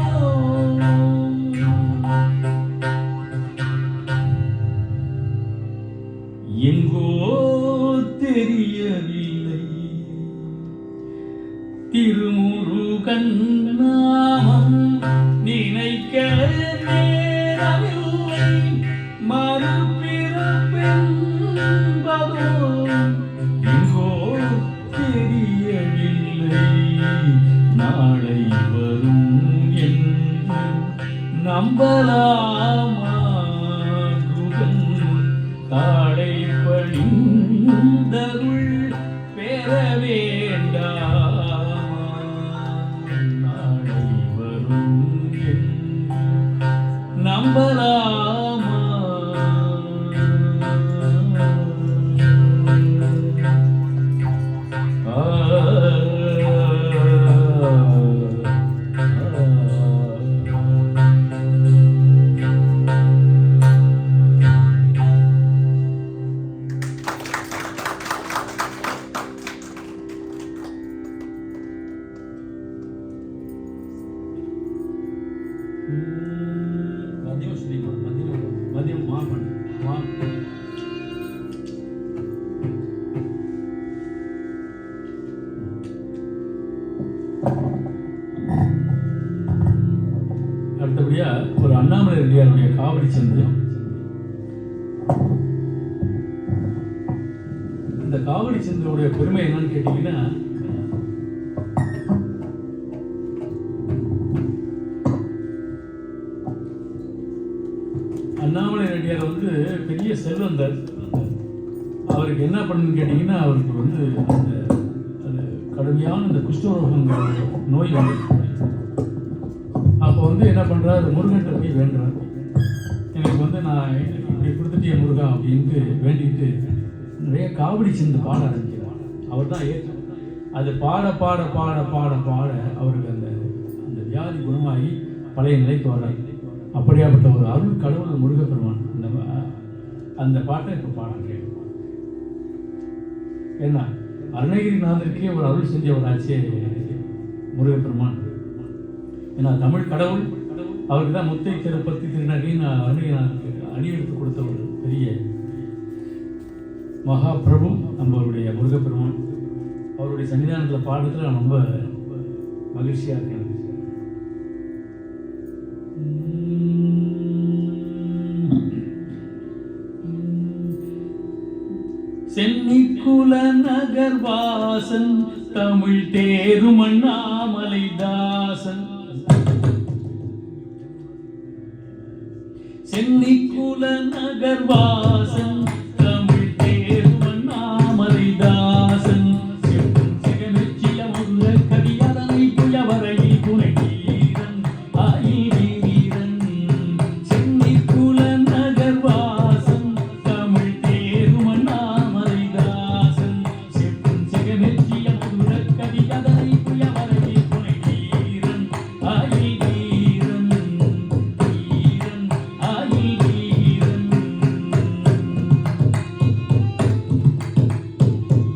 எங்கோ தெரியவில்லை திருமுருகன் நாமம் நினைக்க நேரமில்லை மறுபிறப்பென்பதோ எங்கோ தெரியவில்லை நாளை வரும் என்று நம்பலாமா குகன் தாளை படிந்தருள் பெற வேண்டாமா நாளை வரும் என்று நம்பலாமா மதியம் சொல்லிமா மதியம் மா பண்ணு மா அடுத்தபடியா ஒரு அண்ணாமலை ரெட்டியாருடைய காவடி சந்து. இந்த காவடி சந்தோடைய பெருமை என்னன்னு கேட்டீங்கன்னா அண்ணாமலை ரெட்டியார் வந்து பெரிய செல்வந்தர். அவருக்கு என்ன பண்ணுன்னு கேட்டீங்கன்னா அவருக்கு வந்து அந்த கடுமையான இந்த குஷ்டரோகங்கிற நோய் வந்து அப்போ வந்து என்ன பண்ணுறாரு முருகன்கிட்ட போய் வேண்டுறாரு. எனக்கு வந்து நான் இப்படி கொடுத்துட்டிய முருகா அப்படின்ட்டு வேண்டிட்டு நிறைய காவடி சிந்து பாட ஆரம்பிக்கிறார். அவர் தான் ஏற்று அது பாட பாட பாட பாட பாட அவருக்கு அந்த அந்த வியாதி குணமாகி பழைய நிலைக்கு வர்றாரு. அப்படியாப்பட்ட ஒரு அருள் கடவுள் முருகப்பெருமான் அந்த பாட்டை இப்போ பாடுறேன். என்ன அருணகிரிநாதருக்கே ஒரு அருள் செஞ்ச ஒரு ஆட்சியே முருகப்பெருமான். ஏன்னா தமிழ் கடவுள் அவருக்கு தான் முத்தை திருப்பத்தி திருநகைன்னு அருணகிரிநாதருக்கு அடியெடுத்து கொடுத்த ஒரு பெரிய மகாபிரபு நம்மளுடைய முருகப்பெருமான். அவருடைய சன்னிதானத்தில் பாடுறதுல நான் ரொம்ப மகிழ்ச்சியாக இருக்கேன். சென்னிக்குல நகர்வாசன் தமிழ் தேரும் அண்ணாமலை தாசன். சென்னிக்குல நகர்வாசன் தமிழ் தேரும் அண்ணாமலை தாசன். செகமெச்சிய முல்ல கடியதனை புயவரையில் துணை வீரன் ஆயிரி வீரன். சென்னிக்குல நகர்வாசன் தமிழ் தேரும் அண்ணாமலை தாசன். செகமெச்சிய முல்ல கடியதனை புயவரையில் துணை வீரன் ஆயிரி வீரன் வீரன் ஆயிரி வீரன்.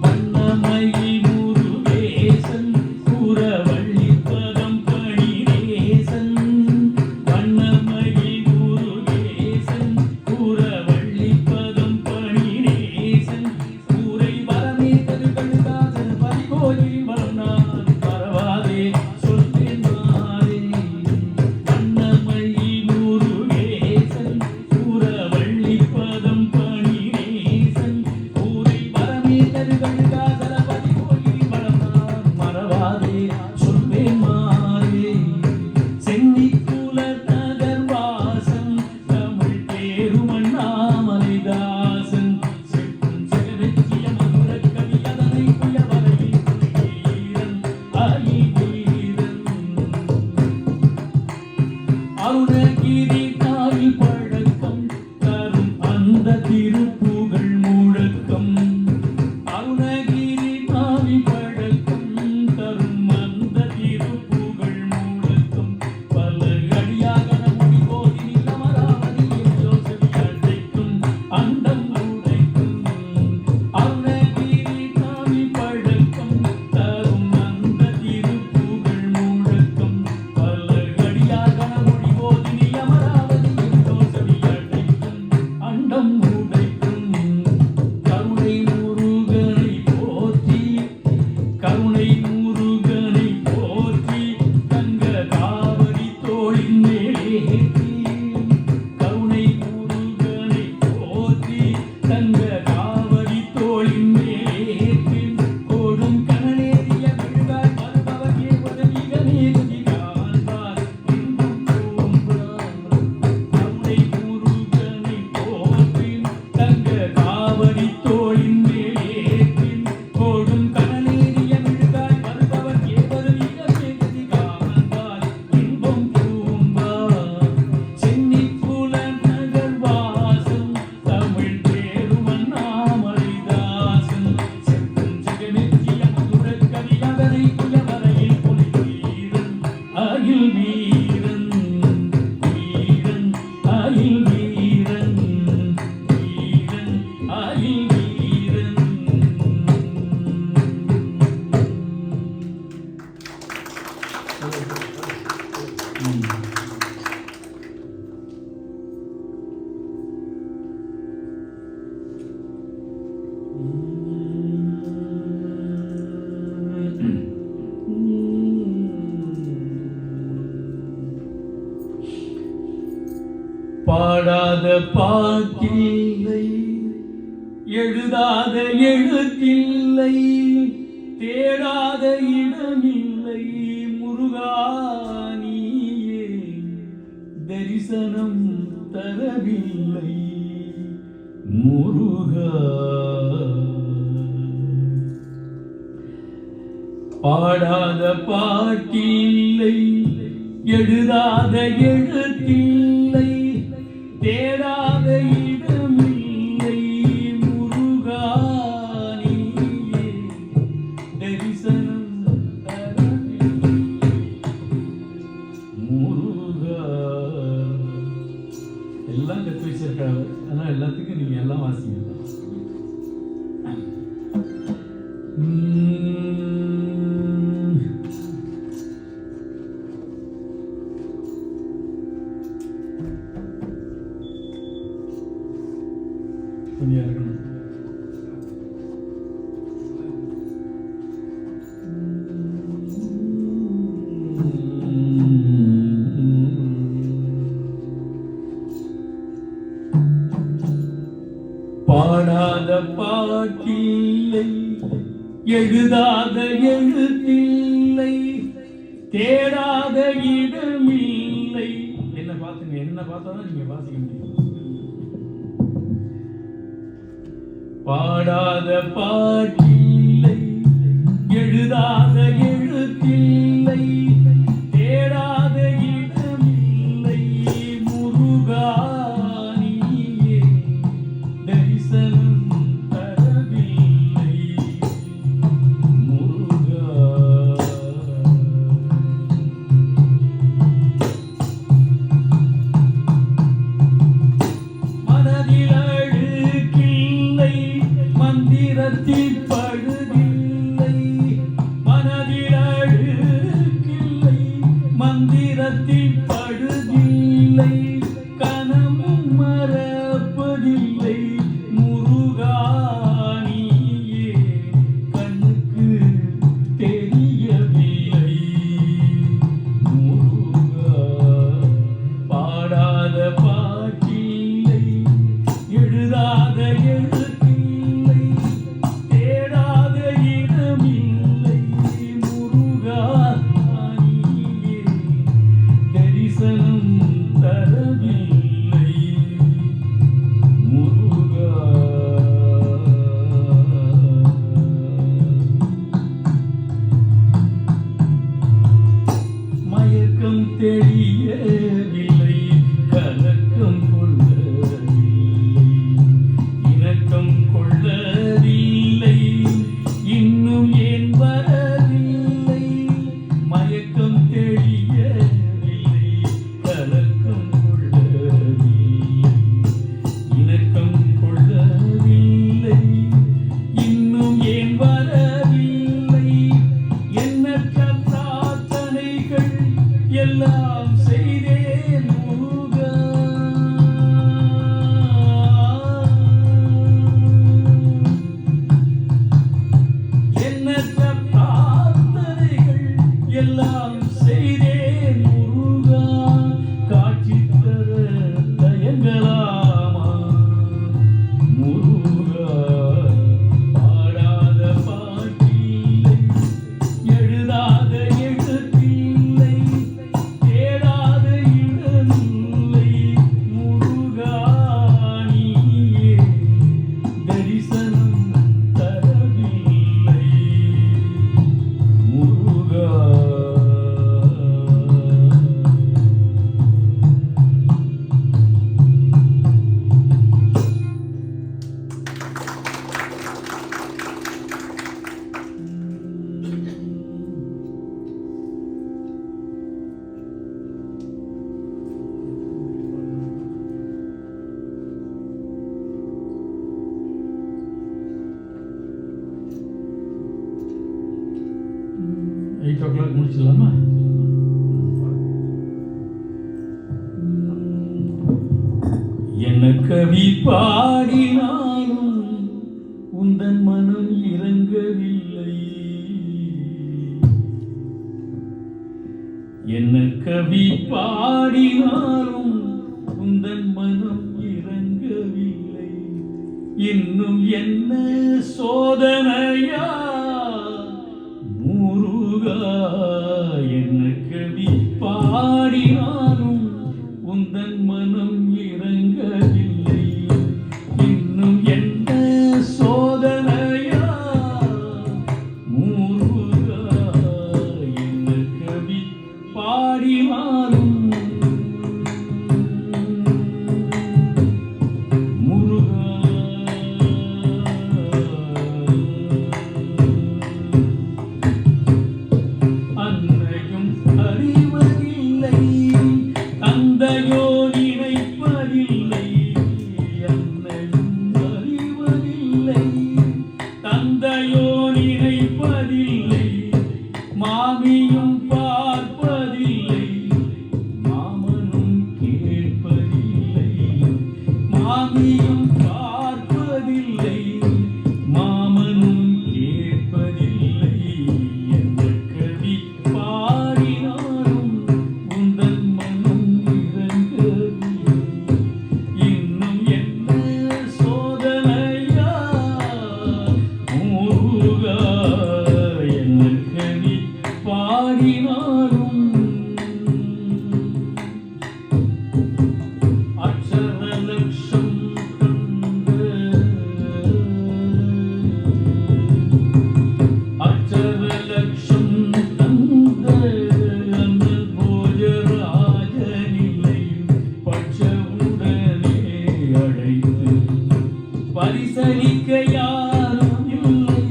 வண்ணமயில் முருகேசன் கூறவள்ளி பதம் பணிரேசன். வண்ணமயில் முருகேசன் கூறவள்ளி பதம் பணிரேசன். கூரை வரமே கருகழுதாசன் பரிகோயில் வளர்ந்தான் பரவாதே சொல்வேன் மாறே. வண்ணமயில் முருகேசன் கூறவள்ளி பதம் பணிரேசன். கூரை வரமே கருகழுதாசன பரிகோயில் வளர்ந்தான் மறவாதே சொல்வேன் மாறே. சென்னிக்குல நகர்வாசன் தமிழ் தேரும் அண்ணாமலை தாசன். செகமெச்சிய மதுர கவி அதனை புயவரையில் துணை வீரன் ஆயி வீரன். அருணகிரி நாவில் பழக்கம் தரும் அந்த திருப்புகழ் முழக்கம். அருணகிரி நாவில் பழக்கம் தரும் அந்த திருப்புகழ் முழக்கம். பல அடியாக நம்முடி கோதினில் அமராவதியில் ஜோசவி அழைக்கும் அண்டம் உடைக்கும். அருணகிரி நாவில் பழக்கம் தரும் அந்த திருப்புகழ் முழக்கம். பல அடியாக நம்முடி கோதினில் அமராவதியில் ஜோசவி அழைக்கும் அண்டம் உடைக்கும். கருணை முருகனை போற்றி கருணை முருகனை போற்றி தங்க காவடி தோளின் மேலேற்றி. கருணை முருகனை போற்றி தங்க காவடி தோளின் மேலேற்றி. கோடும் கனலேறிய விழுதாய் வருபவகே உதவிகனே துதி காண்பார் இன்பம் தோன்றார். கருணை முருகனை போற்றி தங்க காவடி தோளின் மேலேற்றி. கோடும் கனலேறிய விழுதாய் வருபவகே உதவிகனே துதி காண்பார் இன்பம் தோன்றார். சென்னிக்குல நகர்வாசன் தமிழ் தேரும் அண்ணாமலை தாசன். செகமெச்சிய மதுர கவி அதனை புயவரையில் துணை வீரன் ஆயில் வீரன் வீரன் ஆயில் வீரன் வீரன் ஆயில் வீரன். பாடாத பாட்டில்லை எழுதாத எழுத்தில்லை தேடாத இடமில்லை முருகா நீயே தரிசனம் தரவில்லை முருகா. பாடாத பாட்டில்லை எழுதாத எழுத்தில்லை தேடாத இடமில்லை முருகா நீயே தரிசனம் தரவில்லை முருகா. எல்லாம் கற்று வச்சிருக்காங்க, ஆனால் எல்லாத்துக்கும் நீங்க எல்லாம் வாசிங்க. துணியாக இருக்கணும். பாடாத பாட்டில்லை, எழுதாத எழுத்தில்லை, தேடாத இடமில்லை. என்ன பார்த்துங்க, என்ன பார்த்தாதான் நீங்க வாசிக்க முடியும். பாடாத பாட்டில்லை, எழுதாத எழுத்தில்லை, தேடாத இடமில்லை. முருகா நீயே தரிசனம் தரவில்லை. முருகா மனதில் அழுக்கில்லை, மந்திரத்தில் பழுதில்லை. மனதில் அழுக்கில்லை, மந்திரத்தில் பழுதில்லை. கனமும் மறப்பதில்லை. முருகா நீயே கண்ணுக்கு தெரியவில்லை. முருகா பாடாத பாட்டில்லை, எழுதாத எழுத்தில்லை, தேடாத இடமில்லை. முருகா நீயே தரிசனம் தரவில்லை. முருகா மயக்கம் தெரியவில்லை, கலக்கம் கொள்ளவில்லை, இணக்கம் கொள்ளவில்லை, இன்னும் ஏன் வரவில்லை. மயக்கம் தெரியவில்லை, கலக்கம் கொள்ளவில்லை, இணக்கம் கொள்ளவில்லை, இன்னும் ஏன் வரவில்லை. எண்ணற்ற பிரார்த்தனைகள் எல்லாம் செய்தேன் முருகா. எண்ணற்ற பிரார்த்தனைகள் எல்லாம் செய்தேன் முருகா. காட்சி தர தயங்கலாமா முருகா. பாடாத பாட்டில்லை, எழுதாத எழுத்தில்லை, தேடாத இடமில்லை. முருகா நீயே தரிசனம் தரவில்லை. முருகா எயிட் ஓ கிளாக் முடிச்சிடலாமா? என்ன கவி பாடினாலும் உந்தன் மனம் இறங்கவில்லை. என்ன கவி பாடினாலும் உந்தன் மனம் இறங்கவில்லை. இன்னும் என்ன சோதனையா முருகா. என்ன கவி பாடினாலும் உந்தன் மனம் இறங்கவில்லை. இன்னும் என்ன சோதனையா முருகா. என்ன கவி பாடினாலும் முருகா. அன்னையும் அறிவதில்லை, தந்தையோ நினைப்பதில்லை. அன்னையும் அறிவதில்லை, தந்தையோ நினைப்பதில்லை. மாமியும் பார்ப்பதில்லை, மாமனும் கேட்பதில்லை. மாமியும் பார்ப்பதில்லை, பரிசளிக்க யாரும் இல்லை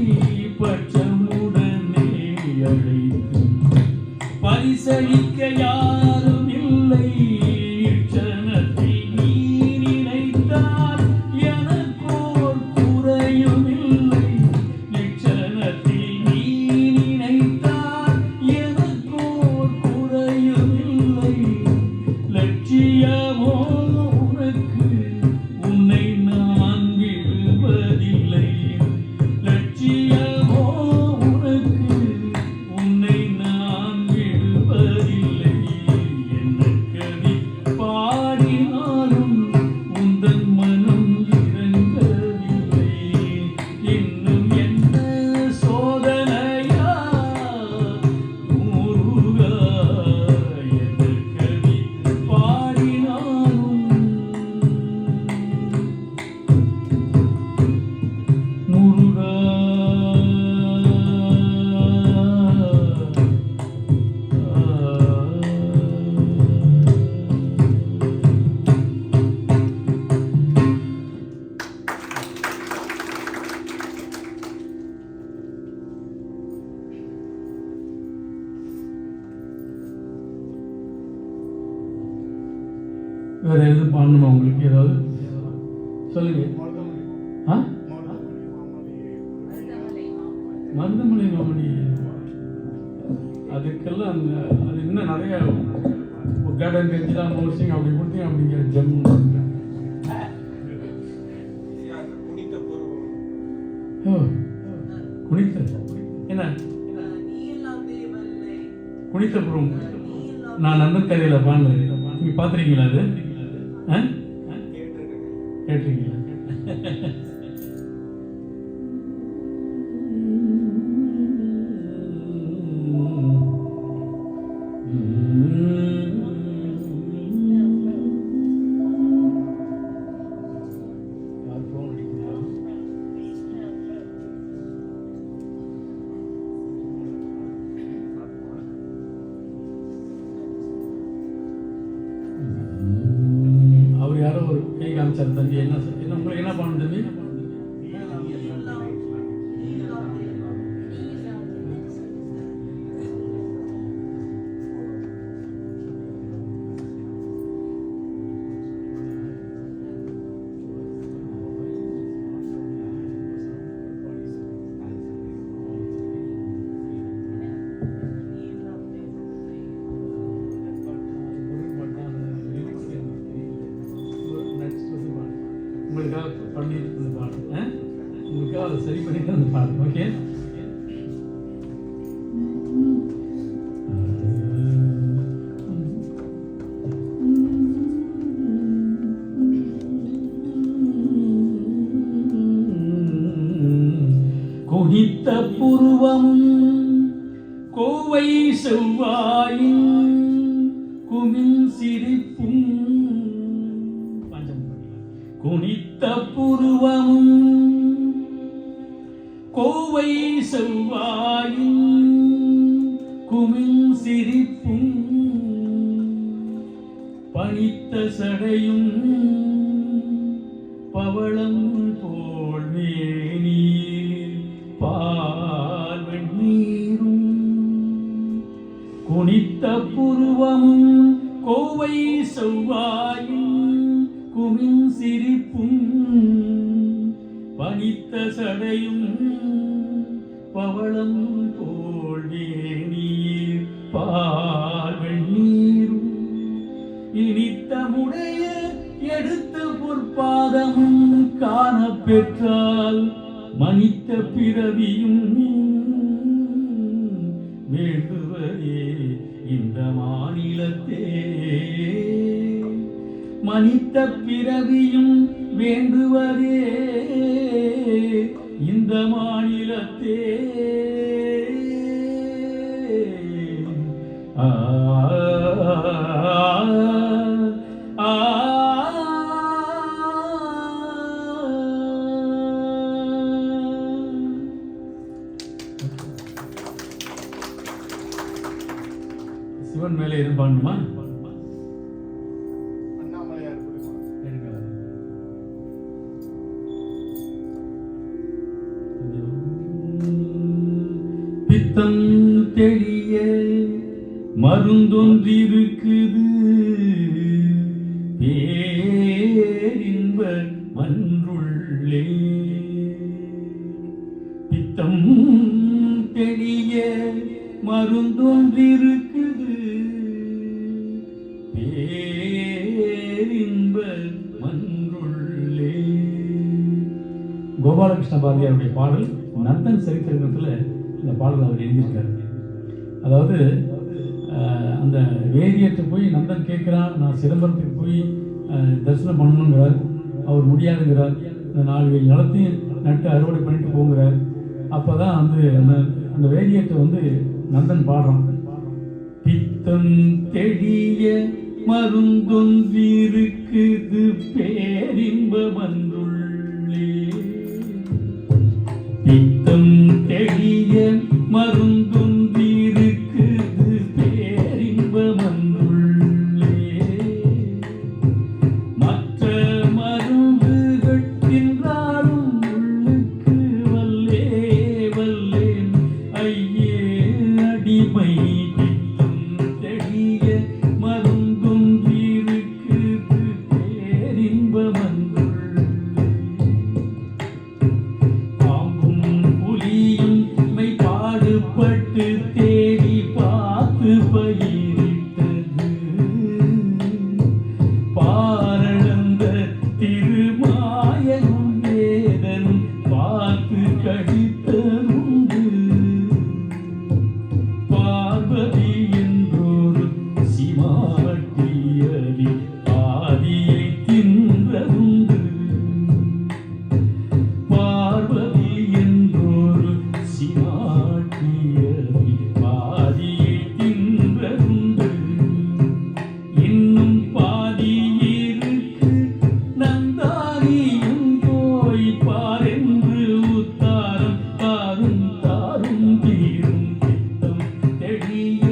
பட்சமுடனே அழைத்து பரிசளிக்க யாரும் இல்லை க்ஷணத்தில் நீ நினைத்தால் எனக்கோர் குறையும் இல்லை க்ஷணத்தில் நீ நினைத்தால் எனக்கோர் குறையும் இல்லை லட்சியமோ உனக்கு உன்னை நான் விடுவதில்லை லட்சியமோ உனக்கு உன்னை நான் விடுவதில்லை என்ன கவி பாடினாலும் உந்தன் மனம் இறங்கவில்லை இன்னும் என்ன சோதனையா முருகா என்ன கவி பாடினாலும் முருகா வேற எதுவும் பண்ணணுமா உங்களுக்கு ஏதாவது சொல்லுங்க ஆ மருதமலை மாமணி அதுக்கெல்லாம் அது இன்னும் நிறைய கார்டன் கஞ்சிலா மோர்சிங் அப்படி கொடுத்தீங்க அப்படிங்கிற ஜம்மு குனித்த என்ன குனித்தபுரம் நான் அண்ணன் கதையில் பாடுறேன் நீங்க பார்த்துருக்கீங்களா அது கேட்டிருக்கீங்களா அவர் யாரோ ஒரு கை காமிச்சார் தம்பி என்ன உங்களுக்கு என்ன பண்ணணும் தம்பி உங்களுக்காக பண்ணி அந்த பாடு உங்களுக்காக அதை சரி பண்ணிட்டு அந்த பாடு ஓகே குனித்த புருவமும் கோவை செவ்வாயும் குமிழ் சிரிப்பும் குனித்த புருவமும் கோவை செவ்வாயும் குமிழ் சிரிப்பும் பனித்த சடையும் பவளம் போல் வேணீர் பால் நீரும் குனித்த புருவமும் கோவை செவ்வாயும் குமிழ் சிரிப்பும் பனித்த சடையும் பவளம் போல் வேணீர் பால் வெண்ணீரும் இனித்த முடைய எடுத்த பொற்பாதமும் காண பெற்றால் மனித்த பிறவியும் வேண்டுவதே இந்த மாநிலத்தே மனித பிறவியும் வேண்டுவதே இந்த மாநிலத்தே ஆ சிவன் மேலே எதுவும் பாடணுமா? அண்ணாமலையார் தெளிய மருந்தொன்றிருக்குது பேரின்ப மன்றுள்ளே. பித்தம் தெளிய மருந்தொன்றிருக்குது பேரின்ப மன்றுள்ளே. கோபாலகிருஷ்ண பாரதியாருடைய பாடல் நந்தன் சரித்திரத்தில் இந்த பாடல் அவர் எழுதியிருக்காரு. அதாவது அந்த வேதியத்தை போய் நந்தன் கேட்குறான், நான் சிதம்பரத்துக்கு போய் தரிசனம் பண்ணணுங்கிறார். அவர் முடியாதுங்கிறார். இந்த 4 நிலத்தையும் நட்டு அறுவடை பண்ணிட்டு போங்கிறார். அப்போ தான் வந்து அந்த வேதியத்தை வந்து நந்தன் பாடுறான். பித்தம் தெளிய மருந்தொன்றிருக்குது பேரின்ப மன்றுள்ளே. பித்தம் தெளிய மருந்தொன்றிருக்குது பேரின்ப மன்றுள்ளே. மற்ற மருந்துகள் தின்றாலும் உள்ளுக்கு வல்லே வல்லேன் ஐயே அடிமை. பித்தம் தெளிய மருந்தொன்றிருக்குது பேரின்ப மன்றுள்ளே. பாடுபட்டு தேடி பார்த்து பயிரிட்டது பாரளந்த திருமாயனும் வேதனும் பார்த்து கடித்ததுண்டு. பார்வதி என்றொரு சிமாட்டியலி ஆதியை தின்றதுண்டு. பார்வதி என்றொரு சிமாட்டியலி பாதியை தின்றதுண்டு. இன்னும் பாதி இருக்கு நந்தாரியும் போய் பாரென்று உத்தாரம் தாரும் தாரும் தீரும். பித்தம் தெளிய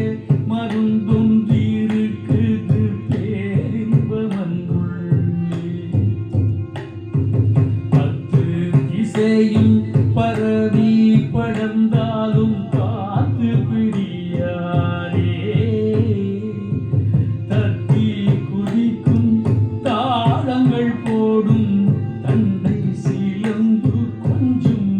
மருந்தொன்றிருக்குது பேரின்ப மன்றுள்ளே. 10 திசையும் பரவி படர்ந்தாலும் காத்து பிடியாரே. தத்தி குதிக்கும் தாளங்கள் போடும் தண்டை சிலம்பு கொஞ்சம்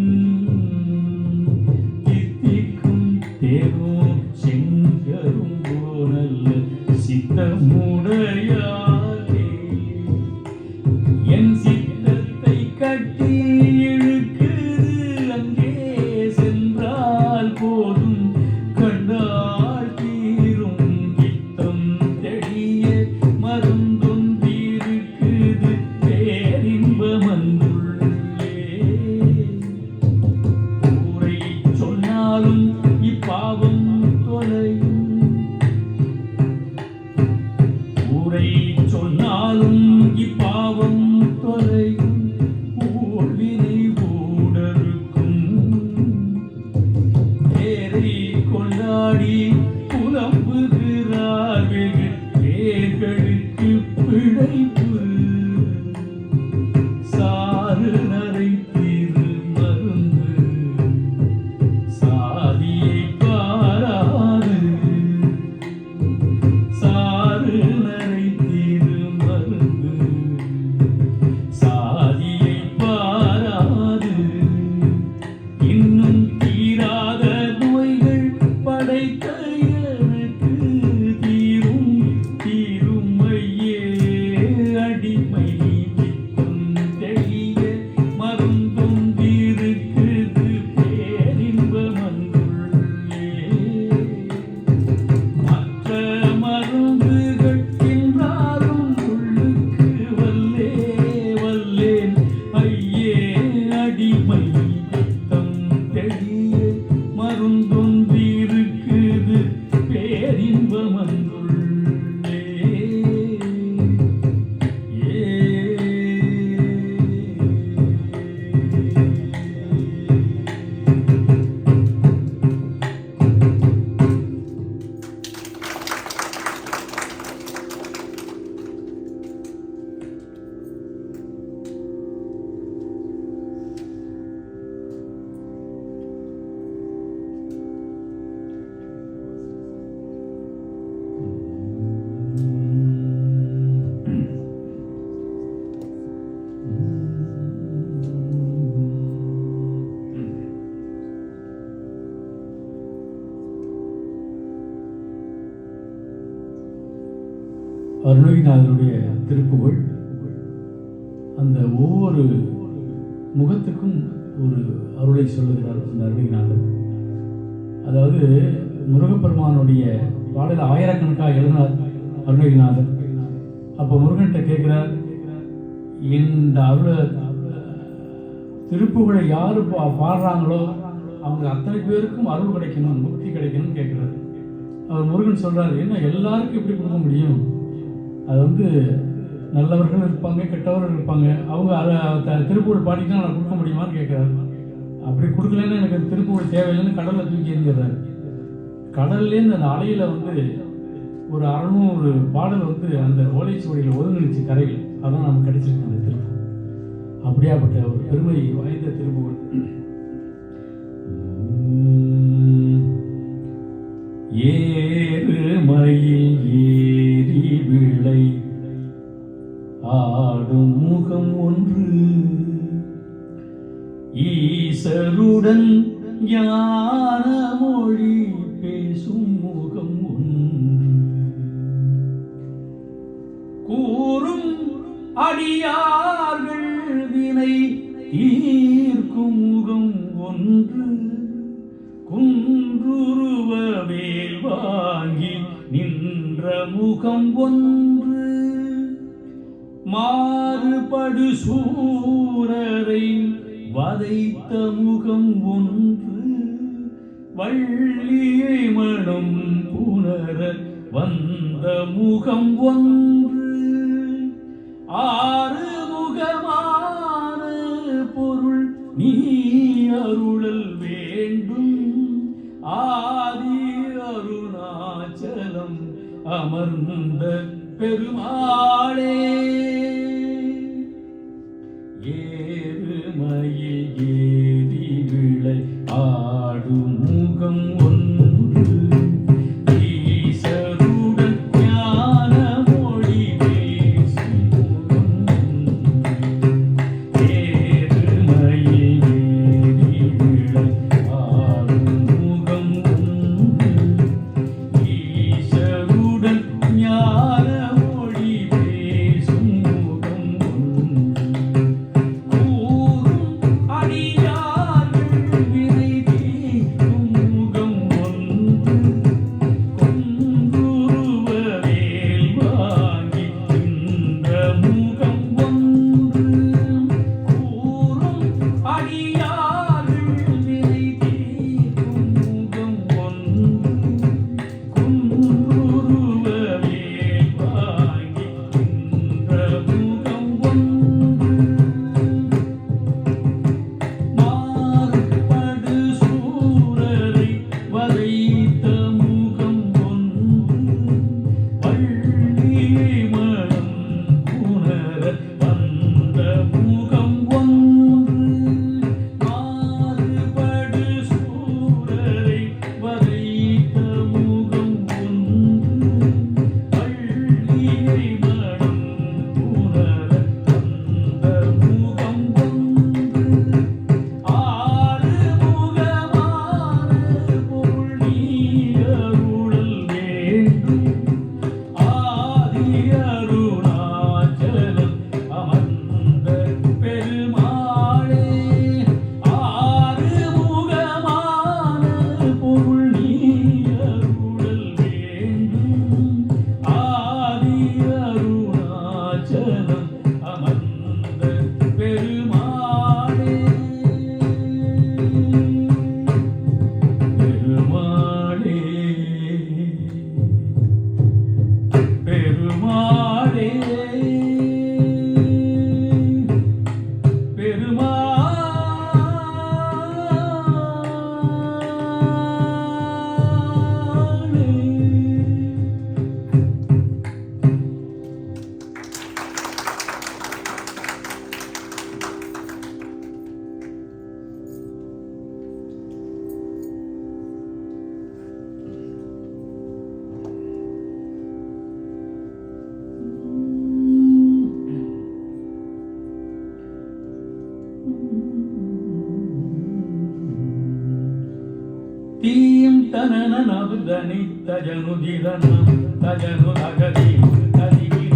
தித்திக்கும் தேரும் செங்கரும் போனல்ல சித்தமுடையாரே. என் சித்தத்தை கட்டி இழுக்குது அங்கே சென்றால் போதும் கண்டால் தீரும். பித்தம் தெளிய மருந்தொன்றிருக்குது பேரின்ப மன்றுள்ளே. ஊரை சொன்னாலும் இப்பாவம் தொலையும். ஊரை சொன்னாலும் இப்பாவம் தொலையும். ஊழ்வினை ஊடருக்கும் பேரை கொண்டாடி புலம்புகிறார் வெகு பேர்களுக்கு பிழைப்பு. சாறு நரை திரு மருந்து சாதியை பாராது. சாறு நரை திரு மருந்து சாதியை பாராது. இன்னும் தீராத நோய்கள் படைத்த எனக்கு தீரும் தீரும் ஐயே அடிமை. பித்தம் தெளிய மருந்தொன்றிருக்குது பேரின்ப மன்றுள்ளே. மற்ற மருந்துகள் தின்றாலும் உள்ளுக்கு வல்லே வல்லேன் ஐயே அடிமை. பித்தம் தெளிய மருந்தொன்றிருக்குது பேரின்ப மன்றுள்ளே. ஏ அருணகிரிநாதருடைய திருப்புகழ். அந்த ஒவ்வொரு முகத்துக்கும் ஒரு அருளை சொல்லுகிறார் அந்த அருணகிரிநாதர். அதாவது முருகப்பெருமானுடைய பாடல ஆயிரக்கணக்காக எழுதினார் அருணகிரிநாதர். அப்போ முருகன்கிட்ட கேட்கிறார், இந்த திருப்புகழை யாரு பாடுறாங்களோ அவங்க அத்தனை பேருக்கும் அருள் கிடைக்கணும், முக்தி கிடைக்கணும்னு கேட்கிறாரு. அவர் முருகன் சொல்றாரு, என்ன எல்லாருக்கும் எப்படி கொடுக்க முடியும்? அது வந்து நல்லவர்கள் இருப்பாங்க, கெட்டவர்கள் இருப்பாங்க. அவங்க திருப்புகழ் பாடிட்டு நான் கொடுக்க முடியுமான்னு கேட்கிறாரு. அப்படி கொடுக்கலன்னா எனக்கு திருப்புகழ் தேவையில்லைன்னு கடல்ல தூக்கி எறிஞ்சிடுறாரு. கடல்லேருந்து அந்த அலையில வந்து ஒரு 600 பாடல் வந்து அந்த ஓலைச்சுவடியில் ஒருங்கிணைச்சு கரைகள். அதான் நமக்கு கிடைச்சிருக்கு அந்த திருப்புகழ். அப்படியாப்பட்ட ஒரு பெருமை வாய்ந்த திருப்புகழ். ஏறு மயில் ஏறி விளை ஆடும் முகம் ஒன்று, ஈசருடன் ஞான மொழி பேசும் முகம் ஒன்று, கூறும் அடியார்கள் வினை தீர்க்கும் முகம் ஒன்று, குன்றுருவ வேல் வாங்கி நின்ற முகம் ஒன்று, மாறுபடு சூரரை வதைத்த முகம் ஒன்று, வள்ளியை மனம் புணர வந்த முகம் ஒன்று, ஆறுமுகமான பொருள் நீ அருளல் வேண்டும், ஆதி அருணாச்சலம் அமர்ந்த பெருமாளே. ஏறு மயில் ஏறி விளை ஆடும் முகம் ஒன்று, ஈசருடன் ஞான மொழி பேசும் முகம் ஒன்று, ஏறு மயில் ஏறி விளை ஆடும் முகம் ஒன்று, ஈசருடன் ஞான மொழி பேசும் முகம் ஒன்று, கூறும் அடியார்கள் வினை தீர்க்கும் முகம் ஒன்று, குன்றுருவ வேல் வாங்கி நின்ற முகம் ஒன்று, கூறும் அடியார்கள் வினை தீர்க்கும் முகம் ஒன்று, குன்றுருவ வேல் வாங்கி நின்ற முகம் ஒன்று, மாறுபடு சூரரை வதைத்த முகம் ஒன்று, வள்ளியை மனம் புணர வந்த முகம் ஒன்று, மாறுபடு சூரரை வதைத்த முகம் ஒன்று, வள்ளியை மனம் புணர வந்த முகம் ஒன்று, ஆறுமுகமான பொருள் நீ அருளல் வேண்டும், ஆதி அருணாச்சலம் அமர்ந்த பெருமாளே. ஆறுமுகமான பொருள் நீ அருளல் வேண்டும், ஆதி அருணாச்சலம் அமர்ந்த பெருமாளே. பெருமாளே, பெருமாளே, தீம் தனன நபுதனி தஜனு திரணம் தஜனு தகதி ததிகிர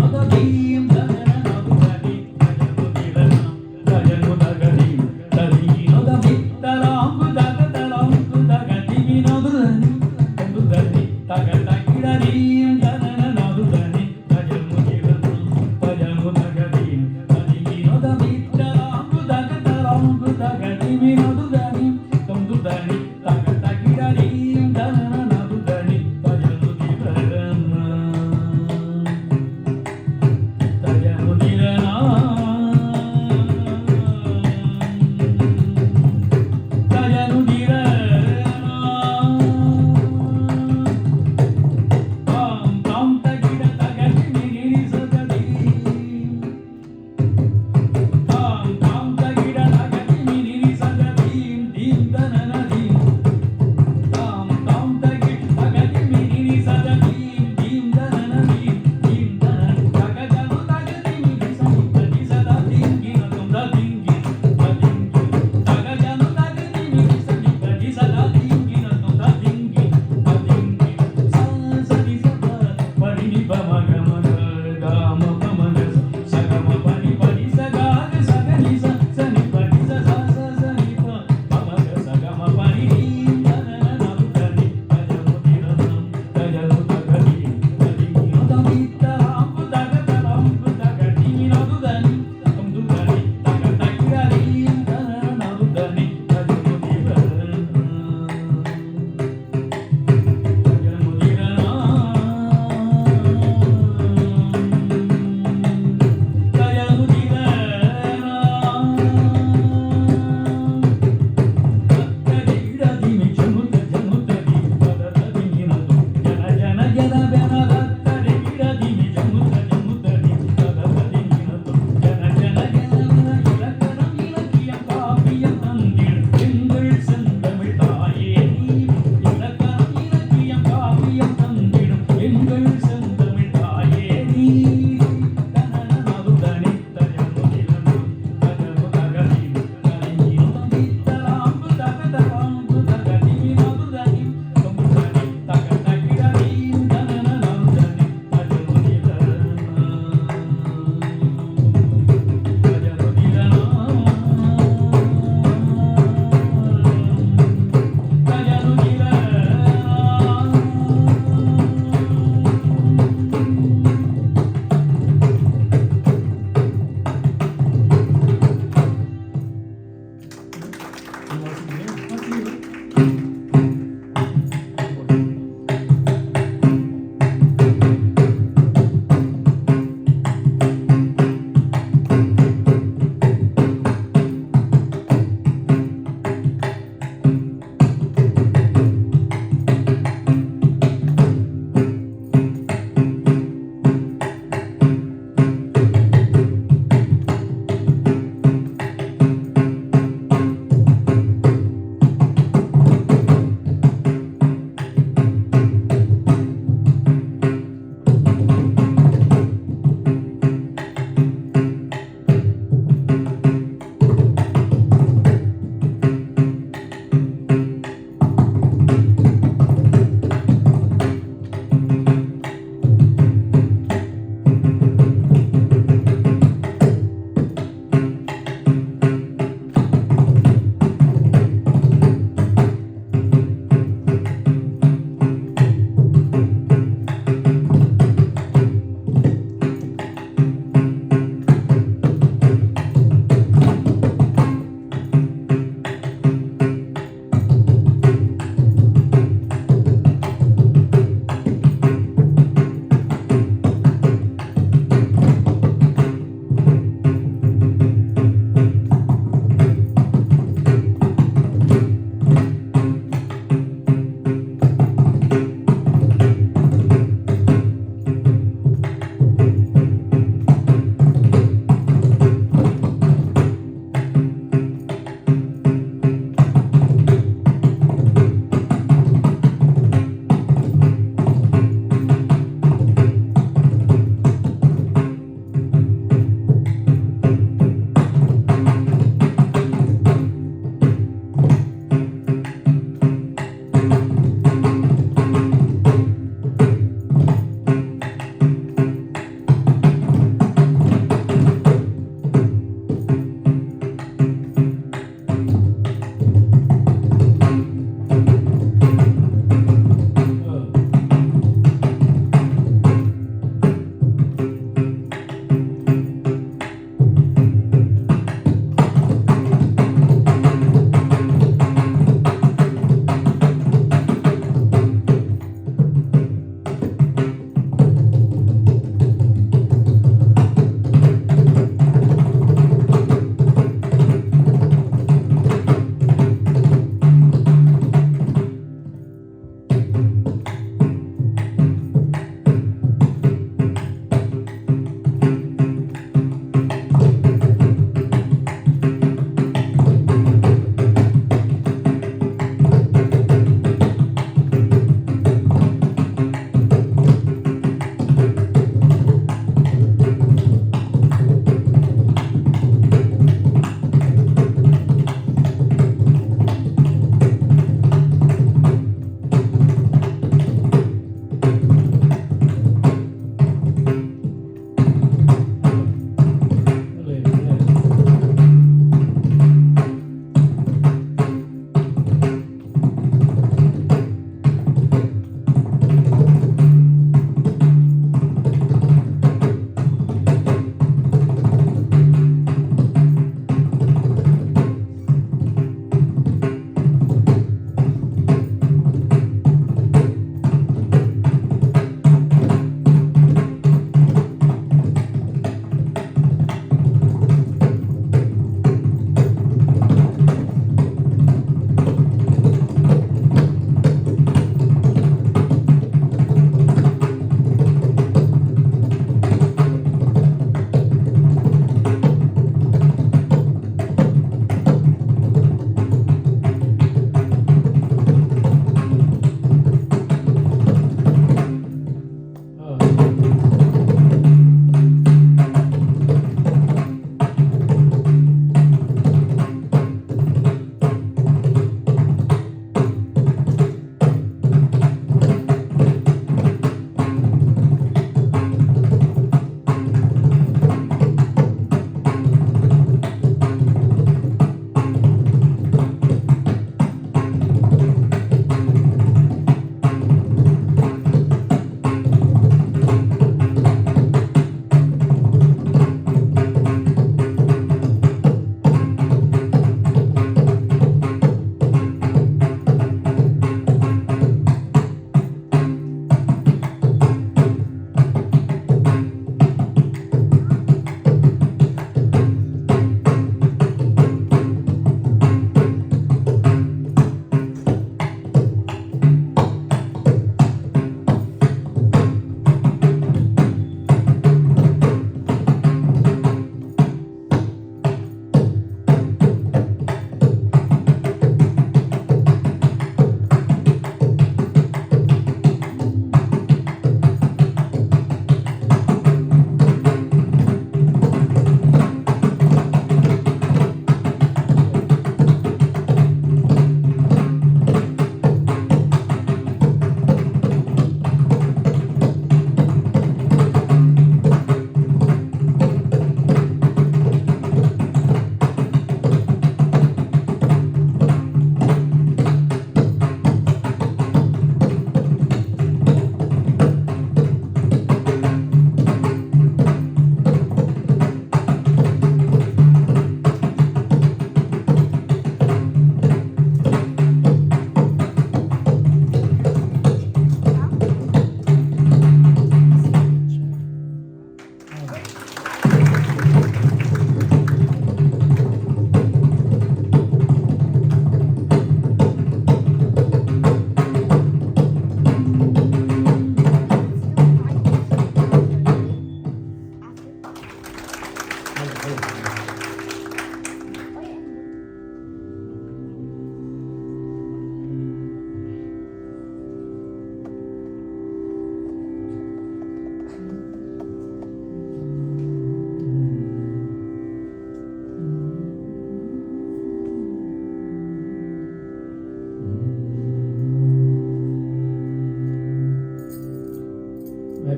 வேற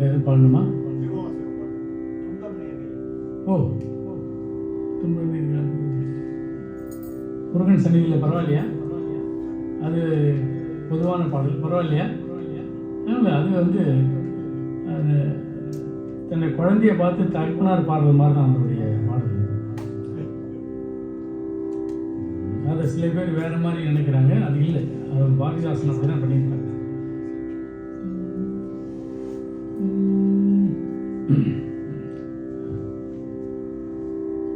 எதுவும் பாடணுமா? ஓ, துன்பம் நீர்கள். முருகன் சன்னிதியில் பரவாயில்லையா? அது பொதுவான பாடல் பரவாயில்லையா? இல்லை, அது வந்து அது தன்னை குழந்தைய பார்த்து தகப்பனார் பாடுறது மாதிரி தான் அதனுடைய பாடல். அதை சில பேர் வேற மாதிரி நினைக்கிறாங்க. அது இல்லை, அது பாரதிதாசன் அப்படி தான் பண்ணியிருக்காங்க.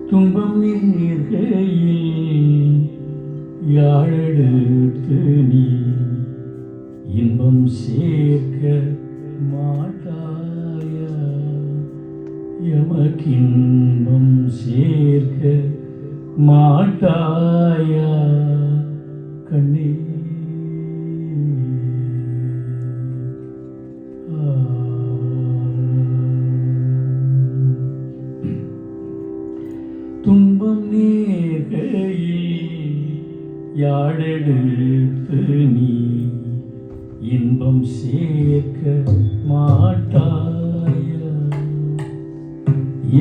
துன்பம் நீர்கையில் யாழெடுத்து நீ இன்பம் சேர்க்க மாட்டாயா, எமக்கின்பம் சேர்க்க மாட்டாயா கண்ணே. துன்பம் நேர்கையில் யாழெடுத்து நீ இன்பம் சேர்க்க மாட்டாயா,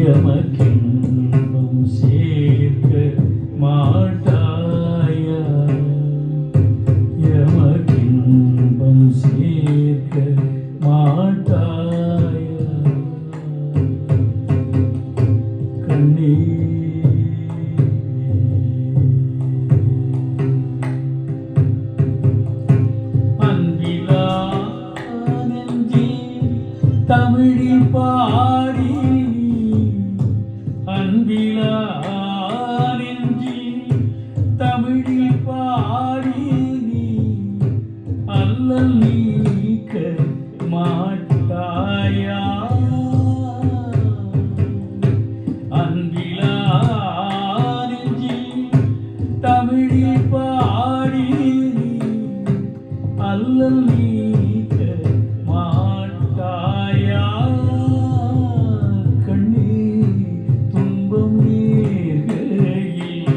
எமக்கின்பம் சேர்க்க மாட்டாயா, எமக்கின்பம் சேர்க்க மாட்டாயா கண்ணே. தமிழில் பாடி அன்பிலா நெஞ்சி, தமிழில் பாடி அல்லல் நீக்க மாட்டாயா, அன்பிலா நெஞ்சி தமிழில் பாடி அல்லல் நீக்க மாட்டாயா கண்ணே. துன்பம் நீர்கையில்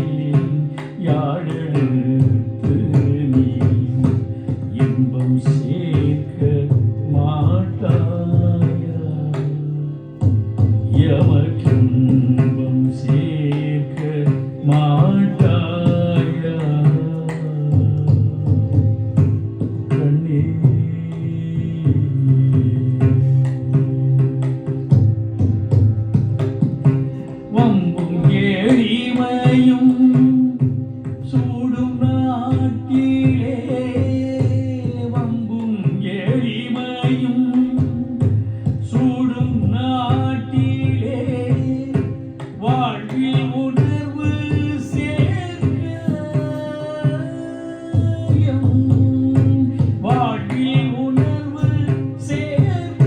யாழெடுத்து நீ இன்பம் சேர்க்க மாட்டாயா, எமக்கின்பம் சேர்க்க மாட்டாயா கண்ணே. வம்பும் ஏழிமையும் சூடும் நாட்டிலே, வம்பும் ஏழிமையும் சூடும் நாட்டிலே வாழ்வில் உணர்வு சேர்க்க, வாழ்வில் உணர்வு சேர்க்க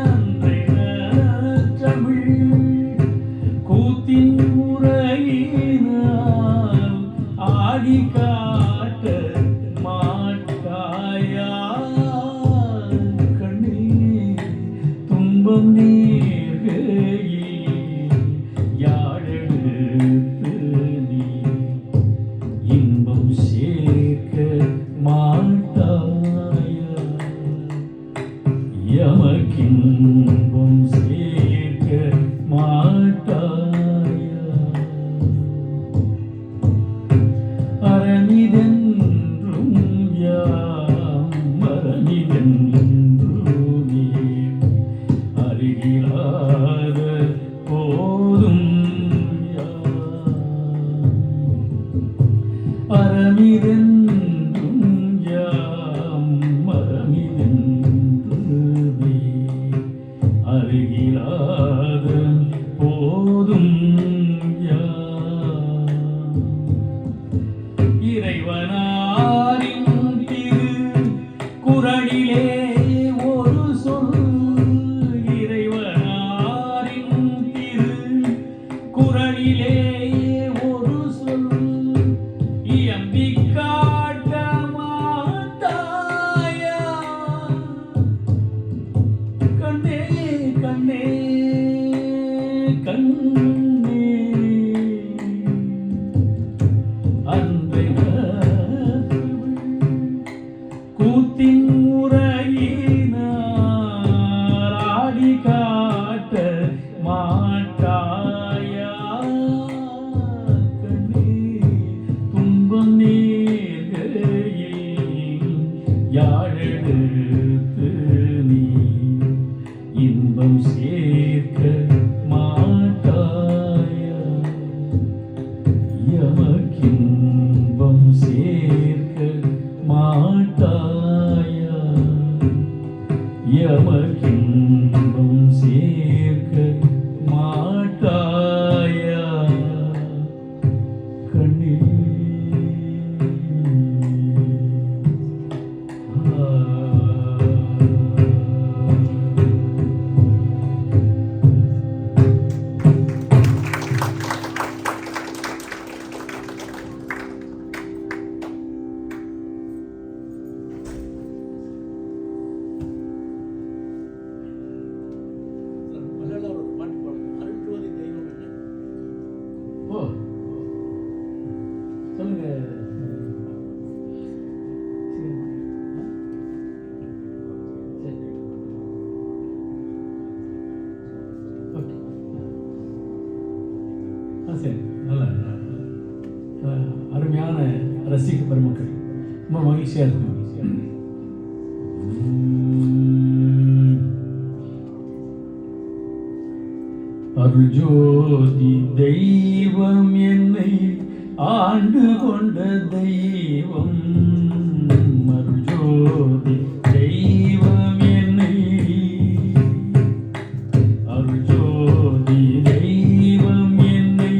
அன்றை தமிழ் கூத்தின் முறையினால் ஆடி காட்ட மாட்டாயா கண்ணே. துன்பம் நீர்கையில் கண்ணே அன்றை கூத்தின் முறையினார் ஆடி காட்ட மாட்டாயா கண்ணே துன்பம் நேர்கையில் யாழெடுத்து நீ இன்பம் சேர்க்க மாட்டாயா எமக்கின்பம் சேர்க்க மாட்டாயா எமக்கின்பம் சேர்க்க மாட்டாயா கண்ணே ஓ சொல்லுங்க சரி ஓகே சரி நல்லா அருமையான ரசிக பெருமக்கள் ரொம்ப மகிழ்ச்சியாக இருக்கும் அருள் ஜோதி தெய்வம் என்னை ஆண்டு கொண்ட தெய்வம் அருள் ஜோதி தெய்வம் என்னை அருள் ஜோதி தெய்வம் என்னை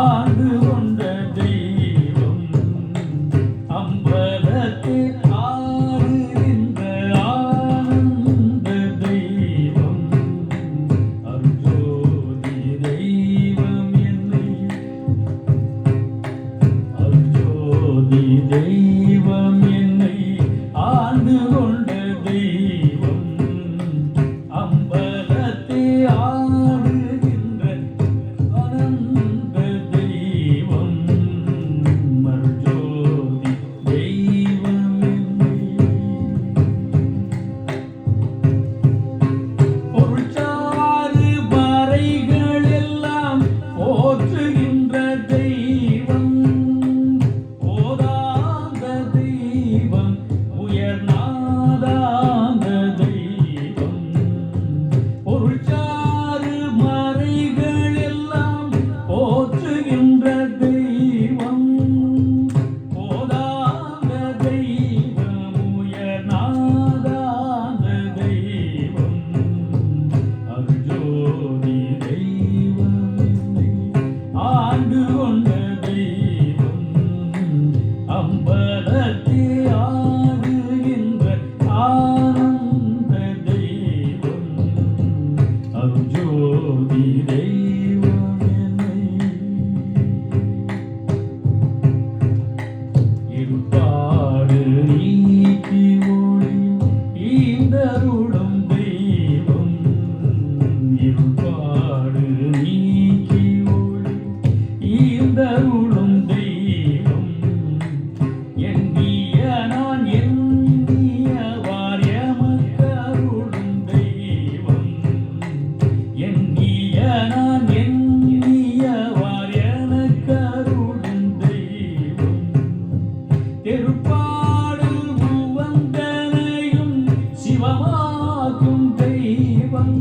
ஆண்டு கொண்ட தெய்வம் அம்பலத்தை ஆடுகின்ற ஆனந்த தெய்வம் அருள் ஜோதி தெய்வம் என்னை அருள் ஜோதி தெய்வம் என்னை ஆண்டு கொண்ட தெய்வம் அம்பலத்தை ஆடுகின்ற ஆனந்த தெய்வம் அருள் ஜோதி தெய்வம் என்னை பொருள்சாறு பாறைகள் எல்லாம் போற்றுகின்ற தெய்வம் போதாந்த தெய்வம் உயர்நாதாந்த தெய்வம் பொருள்சாறு மறைகள் எல்லாம் போற்றுகின்ற தெய்வம் போதாந்த தெய்வம் உயர்நாதாந்த தெய்வம் அருள் ஜோதி தெய்வம் என்னை ஆண்டு கொண்ட தெய்வம் அம்பலத்தை ஆடுகின்ற ஆனந்த தெய்வம் அருள் ஜோதி தெய்வம் என்னை இருப்பாடு நீக்கி ஒளி ஈந்தருளும் தெய்வம் இருப்பாடு நீக்கி ஒளி ஈந்தருளும் தெய்வம் எண்ணிய நான் எண்ணிய வாரியமக்கருளும் தெய்வம் எண்ணிய நான் எண்ணிய வாரியனக்கருளும் தெய்வம் திருப்பாடல் உவந்தனையும் சிவமாக்கும் தெய்வம்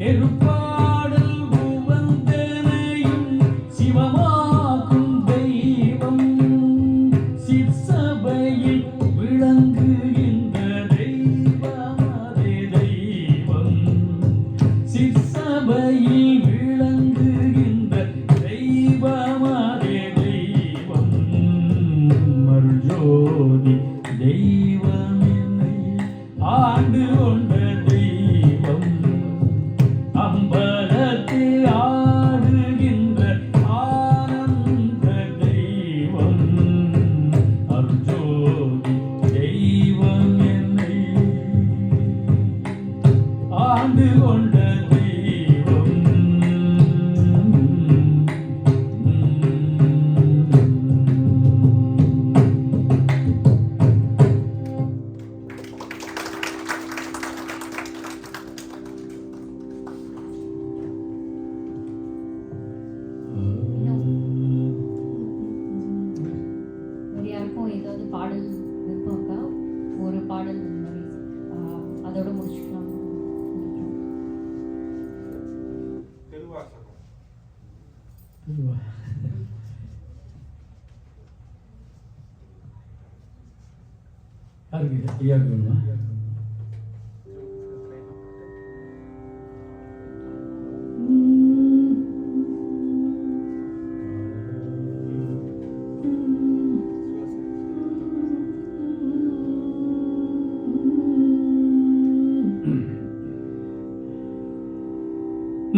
திருப்பாடல் உவந்தனையும் சிவமாக்கும் தெய்வம் சிற்சபையில் விளங்குகின்ற தெய்வமாதே தெய்வம் சிற்சபையில் விளங்குகின்ற தெய்வமாதே தெய்வம் அருள் ஜோதி தெய்வம் என்னை ஆண்டு கொண்ட தெய்வம் அம்பலத்தை ஆடுகின்ற ஆனந்த தெய்வம் அருள் ஜோதி தெய்வம் என்னை ஆண்டு கொண்ட தெய்வம் யாருக்கு ஐயா இருக்குங்களா?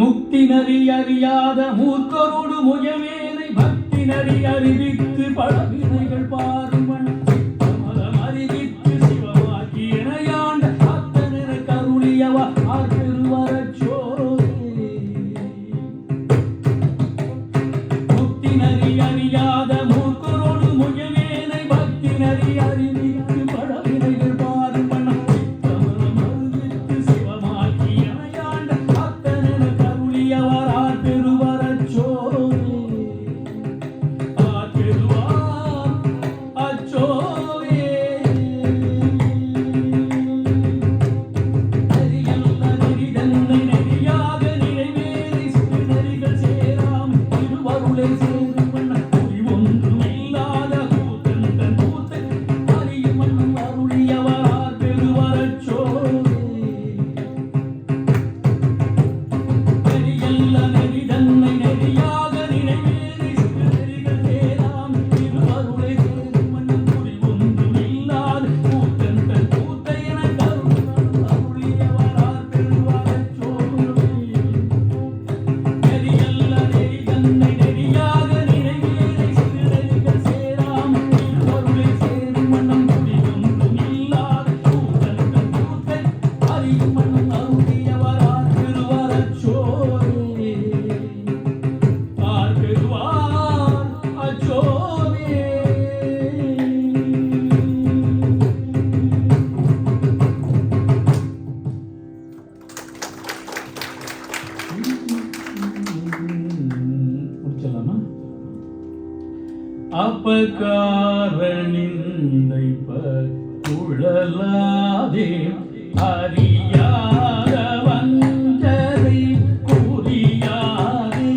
முக்தி நரி அறியாத மூர்க்கரோடு முயவேனை பக்தி நரி அறிவித்து பழவினைகள் பாருமன் மதம் அறிவித்து சிவமாக்கி இணையாண்ட அத்தனை கருளியவ ஆர்வரச்சோரே. முக்தி நரி அறியாத மூர்க்கரோடு முயவேனை பக்தி நரி அறிவித்து பழவினைகள் பாருமன் மதம் அறிவித்து சிவமாக்கி இணையாண்ட அப்பகாரணிந்தை பழலாதே அறியாத வஞ்சரை குறியாதே.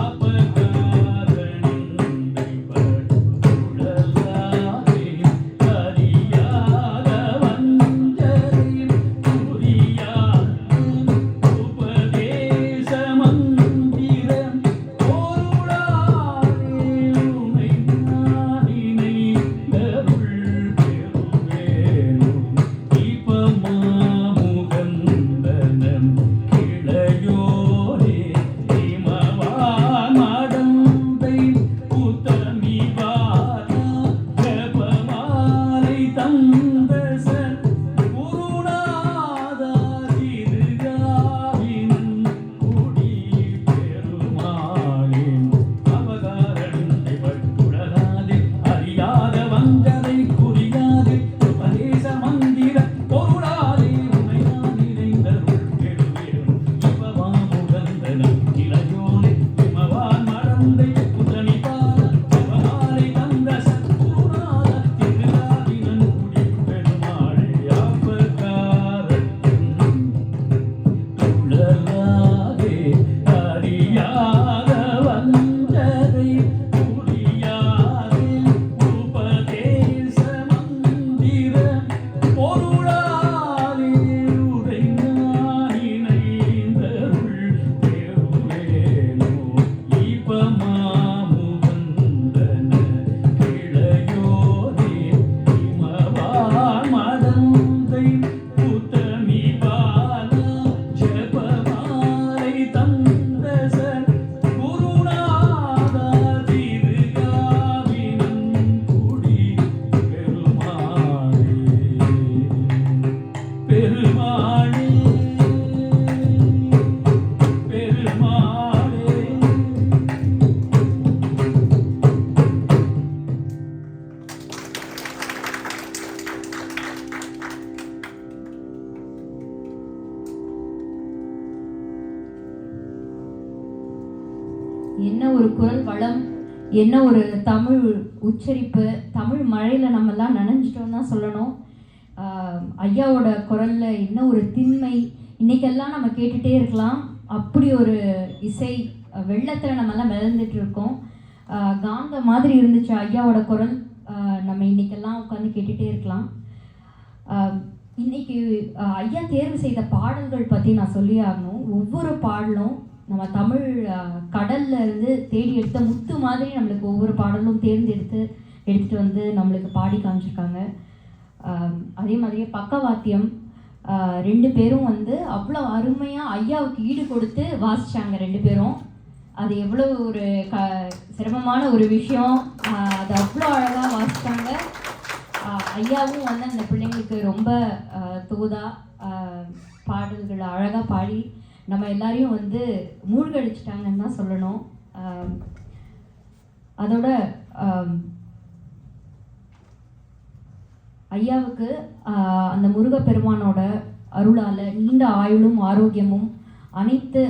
அப்பகாரணிந்தை பழலாதே அறியாத வஞ்சரை குறியாதே. உபதேச மந்திரம் பொருளாதே உனை நாடினை அருள் பெறுவேனோ. தீபமாமுகந்தனம் கிளையோரே தீமவான் மடந்தை புத்தமி பாலா ஜபமாலை தந்தசன் குருநாதா திருகாவின் குடி பெருமாளின் அவகாரணிந்தை பட்டுடலாதே அறியாத வஞ்சரை குறியாதே. உபதேச மந்திர பொருளாதே உனை நான் நினைந்தருள் கெடுவேனோ. இவமாமுகந்தனம் இளையோனே இமவான் மடந்தை புத்தனி பால ஜபமாலை தந்தசன் குருநாத திருகாவினன் குடி பெருமாளே. அப்பகாரணிந்தை அறியாத வஞ்சரை குறியாதே. உபதேச மந்திர பொருளாதே உரை நான் இணைந்தருள் பெறுவேனோ. இபமாமுகந்தன கிளையோரே இமவான் மடந்தை புத்தமி பாலா ஜபமாலை தந்தசன் குருநாதா திருகாவினன் குடி பெருமாளே. பெருமாளே பெருமாளே. என்ன ஒரு குரல் வளம், என்ன ஒரு தமிழ் உச்சரிப்பு, தமிழ் மழையில் நம்மெல்லாம் நனைஞ்சிட்டோம் தான் சொல்லணும். ஐயாவோட குரலில் என்ன ஒரு திண்மை, இன்னைக்கெல்லாம் நம்ம கேட்டுகிட்டே இருக்கலாம். அப்படி ஒரு இசை வெள்ளத்தில் நம்மெல்லாம் மிதந்துட்டு இருக்கோம். காந்த மாதிரி இருந்துச்சு ஐயாவோட குரல். நம்ம இன்னைக்கெல்லாம் உட்காந்து கேட்டுகிட்டே இருக்கலாம். இன்னைக்கு ஐயா தேர்வு செய்த பாடல்கள் பற்றி நான் சொல்லி ஆகணும். ஒவ்வொரு பாடலும் நம்ம தமிழ் கடல்ல இருந்து தேடி எடுத்த முத்து மாதிரி நம்மளுக்கு ஒவ்வொரு பாடலும் எடுத்துகிட்டு வந்து நம்மளுக்கு பாடி காமிச்சிருக்காங்க. அதே மாதிரியே பக்கவாத்தியம் 2 பேரும் வந்து அவ்வளோ அருமையாக ஐயாவுக்கு ஈடு கொடுத்து வாசித்தாங்க 2 பேரும். அது எவ்வளோ ஒரு சிரமமான ஒரு விஷயம். அது அவ்வளோ அழகாக வாசித்தாங்க. ஐயாவும் வந்து அந்த பிள்ளைங்களுக்கு ரொம்ப தோதா பாடல்களை அழகாக பாடி நம்ம எல்லாரையும் வந்து மூழ்கடிச்சிட்டாங்கன்னு தான் சொல்லணும். அதோட ஐயாவுக்கு அந்த முருகப்பெருமானோட அருளால் நீண்ட ஆயுளும் ஆரோக்கியமும் அனைத்து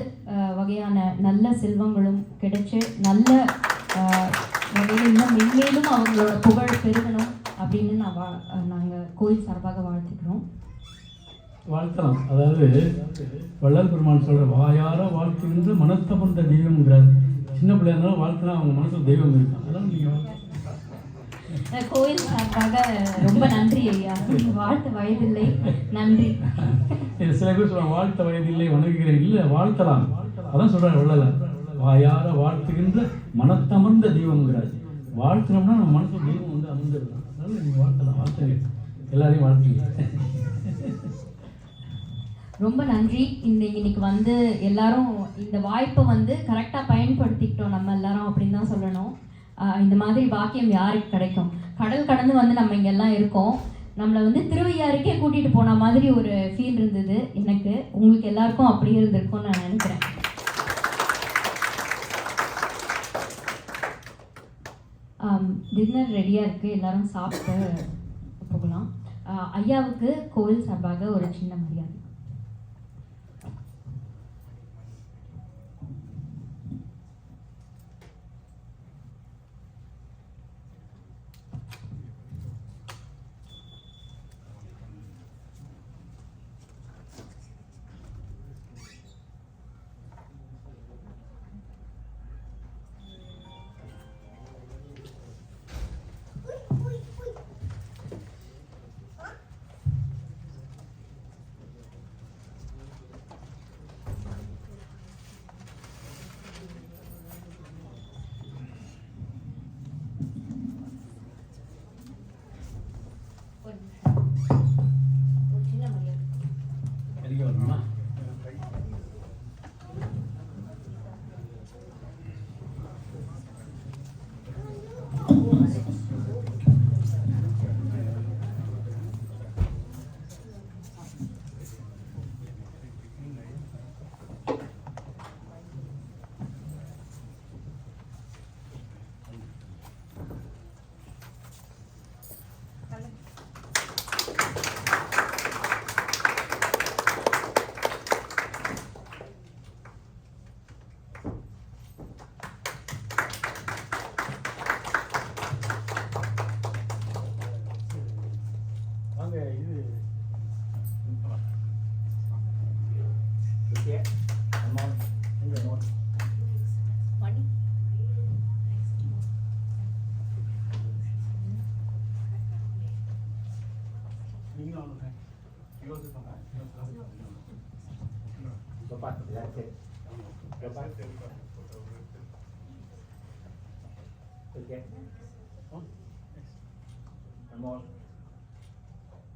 வகையான நல்ல செல்வங்களும் கிடைச்சு நல்ல வகையில் இன்னும் மென்மேலும் அவங்களோட புகழ் பெருகணும் அப்படின்னு நாங்கள் கோயில் சார்பாக வாழ்த்துக்கிறோம். வாழ்த்தலாம். அதாவது வள்ளல் பெருமான் சொல்கிற வாயார வாழ்த்துகின்ற மனத்தமர்ந்த தெய்வம்ங்கிறார். சின்ன பிள்ளையா இருந்தாலும் வாழ்த்துனா அவங்க மனசில் தெய்வம் இருக்கும். அதெல்லாம் நீங்கள் கோயில் சார்பாக ரொம்ப நன்றி ஐயா. வாழ்த்த வயதில்லை, நன்றி. சில பேர் சொல்லுவாங்க வாழ்த்த வயதில்லை வணங்குகிறேன். இல்லை, வாழ்த்தலாம். அதான் சொல்கிறார் வள்ளல, வாயார வாழ்த்துகின்ற மனத்தமர்ந்த தெய்வம்ங்கிறார். வாழ்த்துனோம்னா நம்ம மனசில் தெய்வம் வந்து அமர்ந்துடலாம். அதனால நீங்கள் வாழ்த்தலாம், வாழ்த்துங்க, எல்லாரையும் வாழ்த்துங்க. ரொம்ப நன்றி. இன்னைக்கு வந்து எல்லாரும் இந்த வாய்ப்பை வந்து கரெக்டாக பயன்படுத்திக்கிட்டோம் நம்ம எல்லாரும் அப்படின்னு தான் சொல்லணும். இந்த மாதிரி பாக்கியம் யாருக்கு கிடைக்கும்? கடல் கடந்து வந்து நம்ம இங்கெல்லாம் இருக்கோம். நம்மளை வந்து திருவையாறுக்கே கூட்டிகிட்டு போன மாதிரி ஒரு ஃபீல் இருந்தது எனக்கு. உங்களுக்கு எல்லாருக்கும் அப்படி இருந்திருக்கும்னு நான் நினைக்கிறேன். டின்னர் ரெடியாக இருக்குது, எல்லாரும் சாப்பிட்டு போகலாம். ஐயாவுக்கு கோவில் சார்பாக ஒரு சின்ன மரியாதை.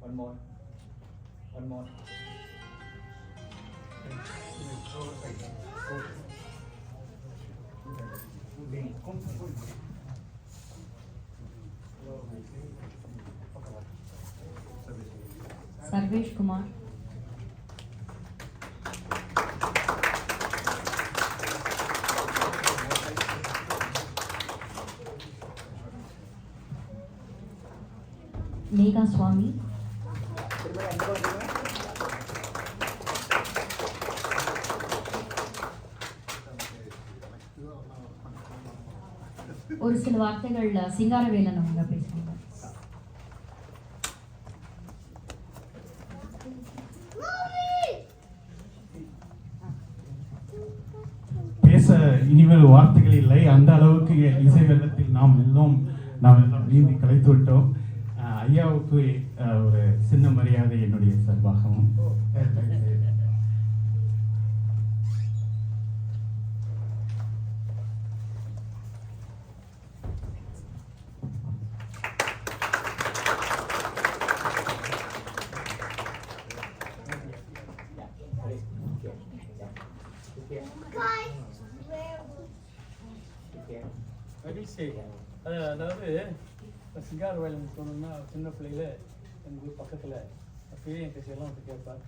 One more. सर्वेश कुमार, मेघा स्वामी, ஒரு சில வார்த்தைகள் சிங்காரவேலன் அவங்க பேசுவாங்க. பேச இனிமேல் வார்த்தைகள் இல்லை. அந்த அளவுக்கு இசை வெள்ளத்தில் நாம் எல்லாம் நீந்தி கலைத்து விட்டோம். ஐயாவுக்கு ஒரு சின்ன மரியாதை என்னுடைய சார்பாகவும். அதாவது சிங்கார் வயலின் சொன்னோம்னா சின்ன பிள்ளையில எனக்கு பக்கத்தில் அப்பயே என் கட்சியெல்லாம் வந்து கேட்பார்.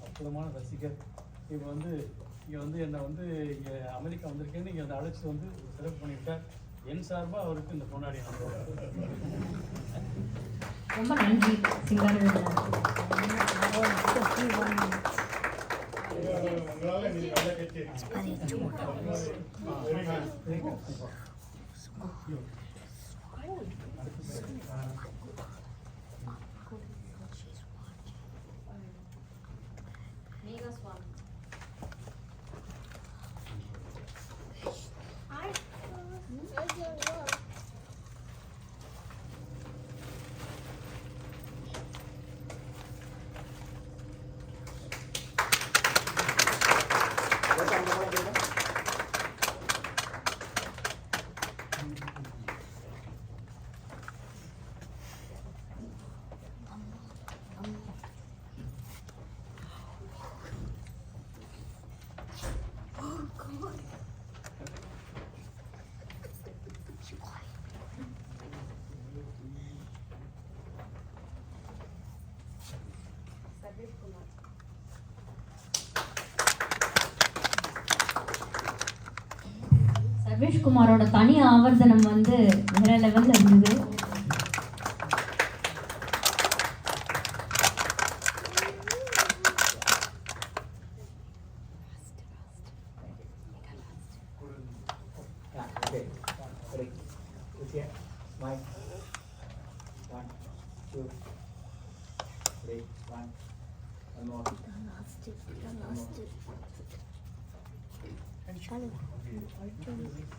அற்புதமான ரசிகர். இப்போ வந்து இங்கே என்னை இங்கே அமெரிக்கா வந்திருக்கேன்னு இங்கே அழைச்சி சிறப்பு பண்ணியிருக்கார். என் சார்பாக அவருக்கு இந்த கொண்டாடி ரொம்ப நன்றி சிங்கார. சர்வேஷ்குமாரோட தனி ஆவர்த்தனம் வேற லெவல்ல இருந்தது.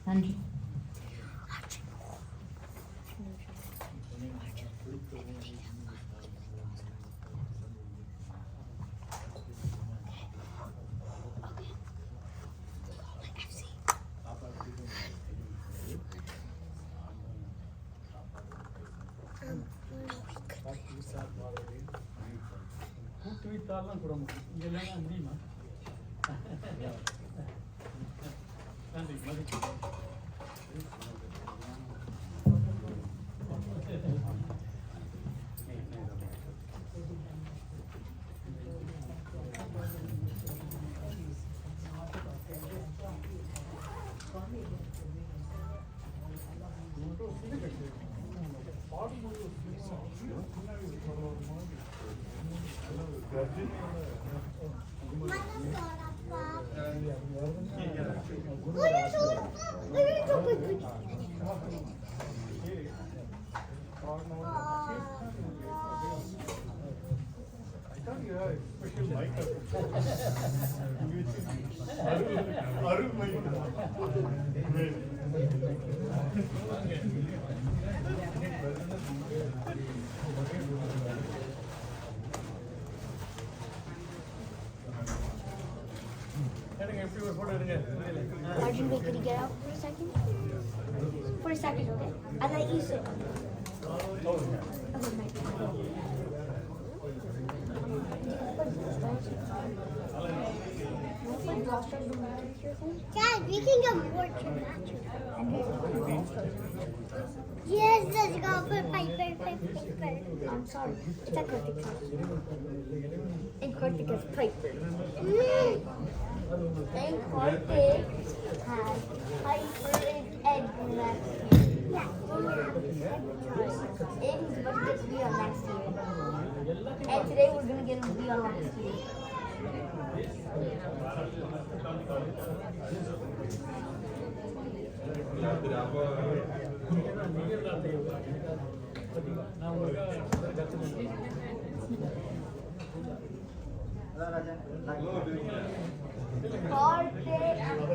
நன்றி. கூட்டுவித்தாலாம் கூட இங்கே இல்லைன்னா முடியுமா? நன்றி. மதிப்பு Arjun, wait, could you get out for a second? For a second, okay? I let you sit. Dad, we can get more to Yes, let's go for paper. I'm sorry. It's aquatic. Aquatic is paper. Aquatic has Piper and Edgar next year. Yeah. Edgar's about to get to be on next year. And today we're going to get him to be on next year. Kartik.